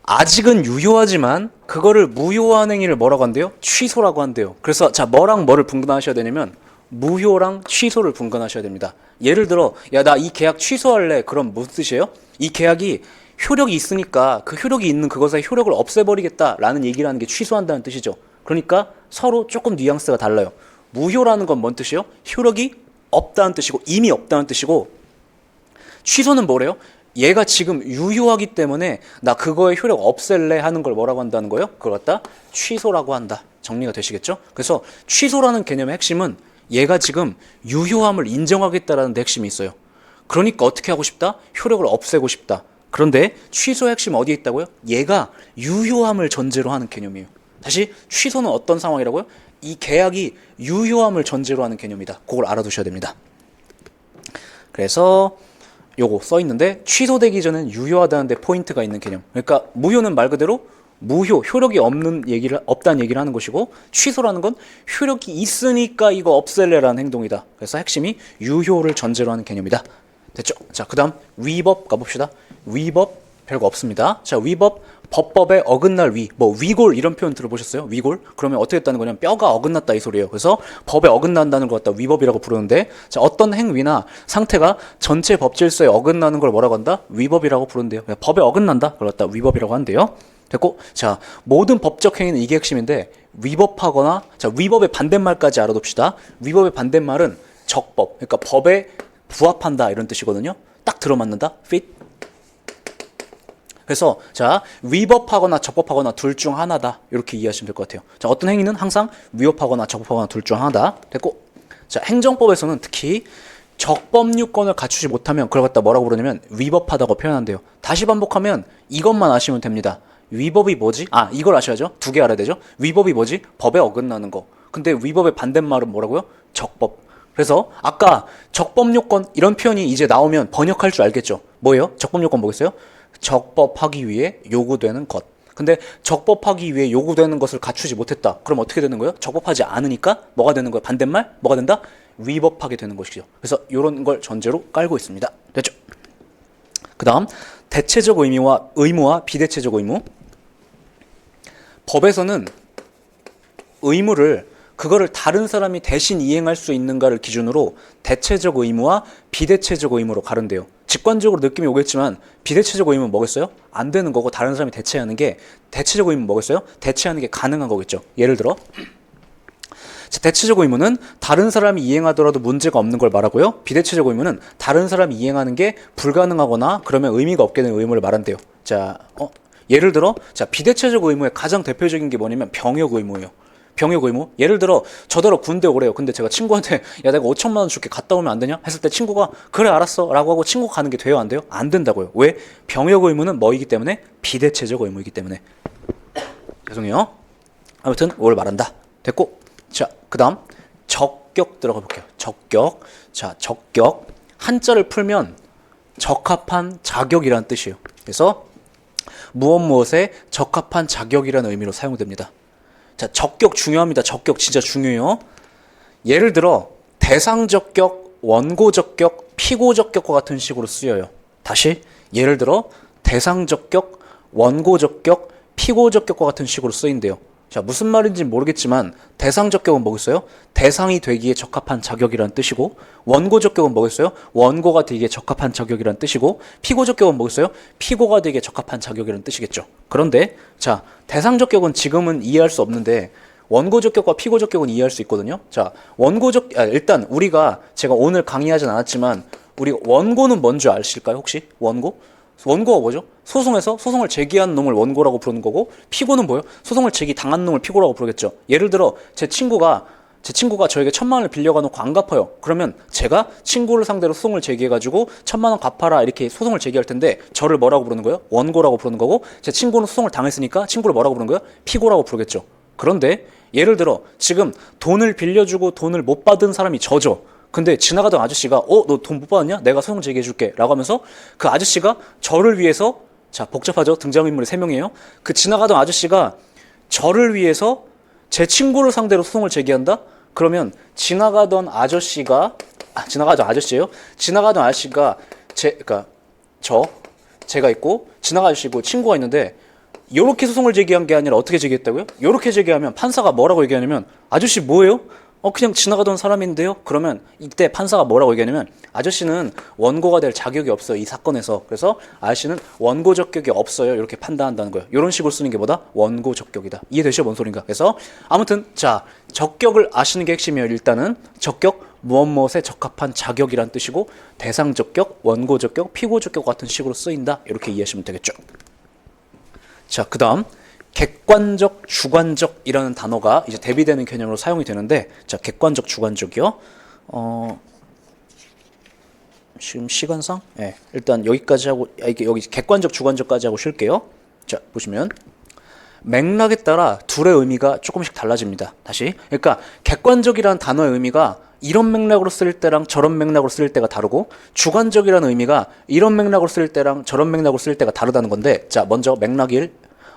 아직은 유효하지만 그거를 무효한 행위를 뭐라고 한대요? 취소라고 한대요. 그래서 자, 뭐랑 뭐를 분간하셔야 되냐면 무효랑 취소를 분간하셔야 됩니다. 예를 들어 야, 나 이 계약 취소할래. 그럼 무슨 뜻이에요? 이 계약이 효력이 있으니까 그 효력이 있는 그것의 효력을 없애버리겠다라는 얘기를 하는 게 취소한다는 뜻이죠. 그러니까 서로 조금 뉘앙스가 달라요. 무효라는 건 뭔 뜻이에요? 효력이 없다는 뜻이고 이미 없다는 뜻이고, 취소는 뭐래요? 얘가 지금 유효하기 때문에 나 그거의 효력 없앨래 하는 걸 뭐라고 한다는 거예요? 그걸 갖다 취소라고 한다. 정리가 되시겠죠? 그래서 취소라는 개념의 핵심은 얘가 지금 유효함을 인정하겠다라는 데 핵심이 있어요. 그러니까 어떻게 하고 싶다? 효력을 없애고 싶다. 그런데 취소의 핵심 어디에 있다고요? 얘가 유효함을 전제로 하는 개념이에요. 다시 취소는 어떤 상황이라고요? 이 계약이 유효함을 전제로 하는 개념이다. 그걸 알아두셔야 됩니다. 그래서 요거 써 있는데 취소되기 전엔 유효하다는 데 포인트가 있는 개념. 그러니까 무효는 말 그대로 무효, 효력이 없다는 얘기를 하는 것이고, 취소라는 건 효력이 있으니까 이거 없앨래라는 행동이다. 그래서 핵심이 유효를 전제로 하는 개념이다. 됐죠? 자, 그 다음 위법 가봅시다. 위법 별거 없습니다. 자, 위법, 법법에 어긋날 위, 뭐 위골 이런 표현 들어보셨어요? 위골? 그러면 어떻게 했다는 거냐면 뼈가 어긋났다 이 소리예요. 그래서 법에 어긋난다는 걸 갖다 위법이라고 부르는데, 자, 어떤 행위나 상태가 전체 법 질서에 어긋나는 걸 뭐라고 한다? 위법이라고 부른대요. 법에 어긋난다. 그걸 갖다 위법이라고 한대요. 됐고, 자, 모든 법적 행위는 이게 핵심인데, 위법하거나, 자, 위법의 반대말까지 알아둡시다. 위법의 반대말은 적법, 그러니까 법에 부합한다 이런 뜻이거든요. 딱 들어맞는다. fit. 그래서 자, 위법하거나 적법하거나 둘 중 하나다 이렇게 이해하시면 될 것 같아요. 자, 어떤 행위는 항상 위법하거나 적법하거나 둘 중 하나다. 됐고, 자, 행정법에서는 특히 적법유권을 갖추지 못하면 그걸 갖다 뭐라고 부르냐면 위법하다고 표현한대요. 다시 반복하면 이것만 아시면 됩니다. 위법이 뭐지? 아, 이걸 아셔야죠. 두 개 알아야 되죠. 위법이 뭐지? 법에 어긋나는 거. 근데 위법의 반대말은 뭐라고요? 적법. 그래서 아까 적법요건 이런 표현이 이제 나오면 번역할 줄 알겠죠. 뭐예요? 적법요건 뭐겠어요? 적법하기 위해 요구되는 것. 근데 적법하기 위해 요구되는 것을 갖추지 못했다. 그럼 어떻게 되는 거예요? 적법하지 않으니까 뭐가 되는 거예요? 반대말? 뭐가 된다? 위법하게 되는 것이죠. 그래서 이런 걸 전제로 깔고 있습니다. 됐죠? 그 다음 대체적 의무와 비대체적 의무. 법에서는 의무를 그거를 다른 사람이 대신 이행할 수 있는가를 기준으로 대체적 의무와 비대체적 의무로 가른대요. 직관적으로 느낌이 오겠지만 비대체적 의무는 뭐겠어요? 안 되는 거고 다른 사람이 대체하는 게, 대체적 의무는 뭐겠어요? 대체하는 게 가능한 거겠죠. 예를 들어 자, 대체적 의무는 다른 사람이 이행하더라도 문제가 없는 걸 말하고요. 비대체적 의무는 다른 사람이 이행하는 게 불가능하거나 그러면 의미가 없게 되는 의무를 말한대요. 자, 예를 들어, 자, 비대체적 의무의 가장 대표적인 게 뭐냐면 병역 의무예요. 병역 의무? 예를 들어 저더러 군대 오래요. 근데 제가 친구한테 야 내가 5천만 원 줄게 갔다 오면 안 되냐? 했을 때 친구가 그래 알았어 라고 하고 친구가 가는 게 돼요? 안 돼요? 안 된다고요. 왜? 병역 의무는 뭐이기 때문에? 비대체적 의무이기 때문에. 죄송해요. 아무튼 뭘 말한다. 됐고, 자, 그 다음 적격 들어가 볼게요. 적격. 자, 적격 한자를 풀면 적합한 자격이라는 뜻이에요. 그래서 무엇에 적합한 자격이라는 의미로 사용됩니다. 자, 적격 중요합니다. 적격 진짜 중요해요. 예를 들어 대상 적격, 원고 적격, 피고 적격과 같은 식으로 쓰여요. 다시 예를 들어 대상 적격, 원고 적격, 피고 적격과 같은 식으로 쓰인대요. 자, 무슨 말인지 모르겠지만 대상 적격은 뭐겠어요? 대상이 되기에 적합한 자격이라는 뜻이고, 원고 적격은 뭐겠어요? 원고가 되기에 적합한 자격이라는 뜻이고, 피고 적격은 뭐겠어요? 피고가 되기에 적합한 자격이라는 뜻이겠죠. 그런데 자, 대상 적격은 지금은 이해할 수 없는데 원고 적격과 피고 적격은 이해할 수 있거든요. 자, 일단 우리가 제가 오늘 강의하진 않았지만 우리 원고는 뭔지 아실까요? 혹시 원고? 원고가 뭐죠? 소송에서 소송을 제기한 놈을 원고라고 부르는 거고, 피고는 뭐예요? 소송을 제기당한 놈을 피고라고 부르겠죠. 예를 들어 제 친구가 저에게 1,000만 원을 빌려가 놓고 안 갚아요. 그러면 제가 친구를 상대로 소송을 제기해가지고 1,000만 원 갚아라 이렇게 소송을 제기할 텐데 저를 뭐라고 부르는 거예요? 원고라고 부르는 거고, 제 친구는 소송을 당했으니까 친구를 뭐라고 부르는 거예요? 피고라고 부르겠죠. 그런데 예를 들어 지금 돈을 빌려주고 돈을 못 받은 사람이 저죠. 근데 지나가던 아저씨가 너 돈 못 받았냐? 내가 소송 제기해줄게 라고 하면서 그 아저씨가 저를 위해서, 자 복잡하죠? 등장인물이 3명이에요. 그 지나가던 아저씨가 저를 위해서 제 친구를 상대로 소송을 제기한다? 그러면 지나가던 아저씨예요. 지나가던 아저씨가 제가 있고 지나가 아저씨고 친구가 있는데, 요렇게 소송을 제기한 게 아니라 어떻게 제기했다고요? 요렇게 제기하면 판사가 뭐라고 얘기하냐면 아저씨 뭐예요? 그냥 지나가던 사람인데요? 그러면 이때 판사가 뭐라고 얘기하냐면 아저씨는 원고가 될 자격이 없어요. 이 사건에서. 그래서 아저씨는 원고 적격이 없어요. 이렇게 판단한다는 거예요. 이런 식으로 쓰는 게 뭐다? 원고 적격이다. 이해되시죠? 뭔 소린가? 그래서 아무튼 자, 적격을 아시는 게 핵심이에요. 일단은 적격, 무엇에 적합한 자격이란 뜻이고, 대상 적격, 원고 적격, 피고 적격 같은 식으로 쓰인다. 이렇게 이해하시면 되겠죠. 자, 그 다음 객관적, 주관적이라는 단어가 이제 대비되는 개념으로 사용이 되는데, 자, 객관적, 주관적이요. 지금 시간상, 일단 여기까지 하고, 여기 객관적, 주관적까지 하고 쉴게요. 자, 보시면 맥락에 따라 둘의 의미가 조금씩 달라집니다. 다시, 그러니까 객관적이라는 단어의 의미가 이런 맥락으로 쓸 때랑 저런 맥락으로 쓸 때가 다르고, 주관적이라는 의미가 이런 맥락으로 쓸 때랑 저런 맥락으로 쓸 때가 다르다는 건데, 자, 먼저 맥락 1.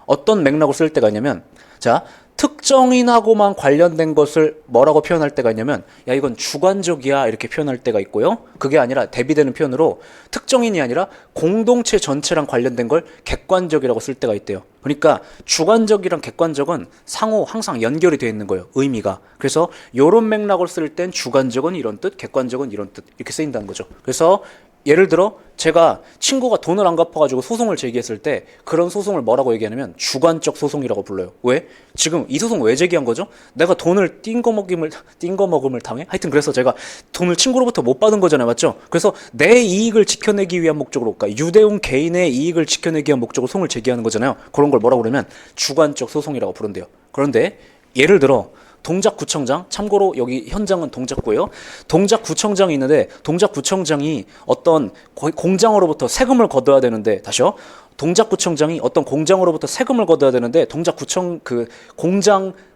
어떤 맥락으로 쓸 때가 있냐면, 자, 특정인하고만 관련된 것을 뭐라고 표현할 때가 있냐면, 야, 이건 주관적이야 이렇게 표현할 때가 있고요. 그게 아니라 대비되는 표현으로 특정인이 아니라 공동체 전체랑 관련된 걸 객관적이라고 쓸 때가 있대요. 그러니까 주관적이랑 객관적은 상호 항상 연결이 되어 있는 거예요. 의미가. 그래서 요런 맥락을 쓸 땐 주관적은 이런 뜻, 객관적은 이런 뜻 이렇게 쓰인다는 거죠. 그래서 예를 들어 제가 친구가 돈을 안 갚아가지고 소송을 제기했을 때 그런 소송을 뭐라고 얘기하냐면 주관적 소송이라고 불러요. 왜? 지금 이 소송 왜 제기한 거죠? 내가 돈을 띵거먹음을 당해? 하여튼 그래서 제가 돈을 친구로부터 못 받은 거잖아요. 맞죠? 그래서 내 이익을 지켜내기 위한 목적으로, 그러니까 유대용 개인의 이익을 지켜내기 위한 목적으로 소송을 제기하는 거잖아요. 그런 걸 뭐라고 그러면 주관적 소송이라고 부른대요. 그런데 예를 들어 동작구청장, 참고로 여기 현장은 동작구예요. 동작구청장이 있는데 동작구청장이 어떤 공장으로부터 세금을 걷어야 되는데, 다시요. 동작구청장이 어떤 공장으로부터 세금을 걷어야 되는데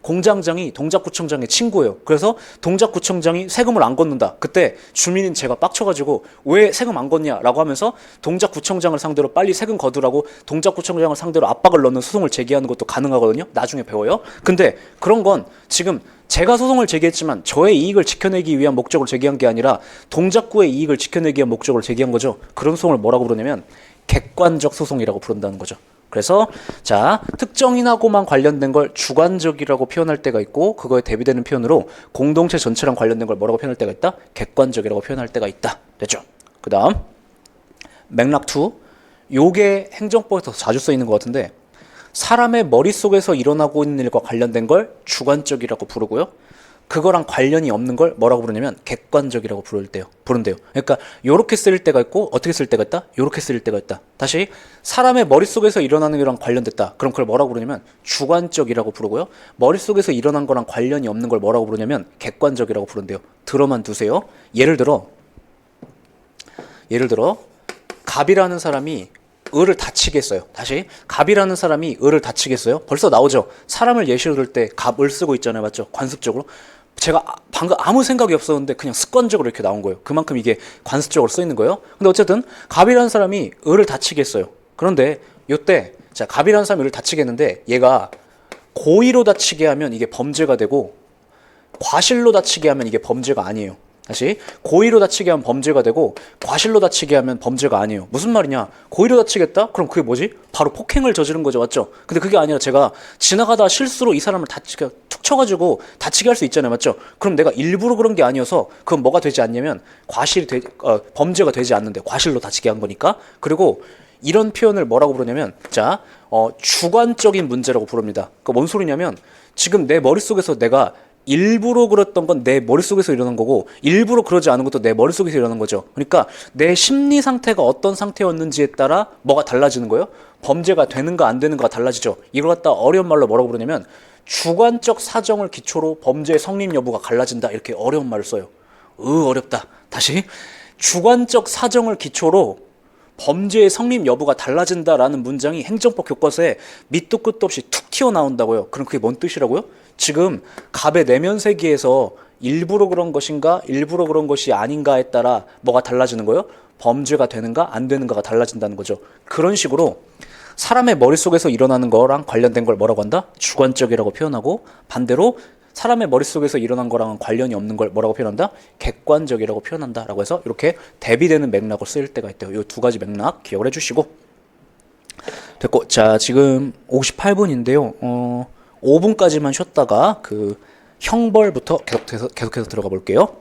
공장장이 동작구청장의 친구예요. 그래서 동작구청장이 세금을 안 걷는다. 그때 주민인 제가 빡쳐가지고 왜 세금 안 걷냐라고 하면서 동작구청장을 상대로 빨리 세금 거두라고 동작구청장을 상대로 압박을 넣는 소송을 제기하는 것도 가능하거든요. 나중에 배워요. 근데 그런 건 지금 제가 소송을 제기했지만 저의 이익을 지켜내기 위한 목적으로 제기한 게 아니라 동작구의 이익을 지켜내기 위한 목적으로 제기한 거죠. 그런 소송을 뭐라고 부르냐면 객관적 소송이라고 부른다는 거죠. 그래서 자, 특정인하고만 관련된 걸 주관적이라고 표현할 때가 있고, 그거에 대비되는 표현으로 공동체 전체랑 관련된 걸 뭐라고 표현할 때가 있다? 객관적이라고 표현할 때가 있다. 됐죠? 그 다음 맥락 2. 요게 행정법에서 자주 쓰이는 것 같은데, 사람의 머릿속에서 일어나고 있는 일과 관련된 걸 주관적이라고 부르고요. 그거랑 관련이 없는 걸 뭐라고 부르냐면 객관적이라고 부른대요. 그러니까 요렇게 쓰일 때가 있고 어떻게 쓸 때가 있다? 요렇게 쓰일 때가 있다. 다시 사람의 머릿속에서 일어나는 거랑 관련됐다. 그럼 그걸 뭐라고 부르냐면 주관적이라고 부르고요. 머릿속에서 일어난 거랑 관련이 없는 걸 뭐라고 부르냐면 객관적이라고 부른대요. 들어만 두세요. 예를 들어 갑이라는 사람이 을을 다치게 했어요. 다시 갑이라는 사람이 을을 다치게 했어요. 벌써 나오죠. 사람을 예시로 들 때 갑을 쓰고 있잖아요. 맞죠? 관습적으로. 제가 방금 아무 생각이 없었는데 그냥 습관적으로 이렇게 나온 거예요. 그만큼 이게 관습적으로 써 있는 거예요. 근데 어쨌든 갑이라는 사람이 을을 다치게 했어요. 그런데 요때 자 갑이라는 사람이 을을 다치게 했는데 얘가 고의로 다치게 하면 이게 범죄가 되고 과실로 다치게 하면 이게 범죄가 아니에요. 다시 고의로 다치게 하면 범죄가 되고 과실로 다치게 하면 범죄가 아니에요. 무슨 말이냐? 고의로 다치겠다? 그럼 그게 뭐지? 바로 폭행을 저지른 거죠. 맞죠? 근데 그게 아니라 제가 지나가다 실수로 이 사람을 다치게 툭 쳐가지고 다치게 할 수 있잖아요. 맞죠? 그럼 내가 일부러 그런 게 아니어서 그건 뭐가 되지 않냐면 범죄가 되지 않는데 과실로 다치게 한 거니까. 그리고 이런 표현을 뭐라고 부르냐면 주관적인 문제라고 부릅니다. 그러니까 뭔 소리냐면 지금 내 머릿속에서 내가 일부러 그랬던 건 내 머릿속에서 일어난 거고 일부러 그러지 않은 것도 내 머릿속에서 일어난 거죠. 그러니까 내 심리 상태가 어떤 상태였는지에 따라 뭐가 달라지는 거예요? 범죄가 되는가 안 되는가가 달라지죠. 이걸 갖다 어려운 말로 뭐라고 부르냐면 주관적 사정을 기초로 범죄의 성립 여부가 갈라진다. 이렇게 어려운 말을 써요. 어렵다. 다시 주관적 사정을 기초로 범죄의 성립 여부가 달라진다라는 문장이 행정법 교과서에 밑도 끝도 없이 툭 튀어나온다고요. 그럼 그게 뭔 뜻이라고요? 지금 갑의 내면세계에서 일부러 그런 것인가 일부러 그런 것이 아닌가에 따라 뭐가 달라지는 거예요? 범죄가 되는가 안 되는가가 달라진다는 거죠. 그런 식으로 사람의 머릿속에서 일어나는 거랑 관련된 걸 뭐라고 한다? 주관적이라고 표현하고 반대로 사람의 머릿속에서 일어난 거랑은 관련이 없는 걸 뭐라고 표현한다? 객관적이라고 표현한다 라고 해서 이렇게 대비되는 맥락을 쓰일 때가 있대요. 이 두 가지 맥락 기억을 해주시고 됐고 자 지금 58분인데요 5분까지만 쉬었다가 그 형벌부터 계속해서 들어가 볼게요.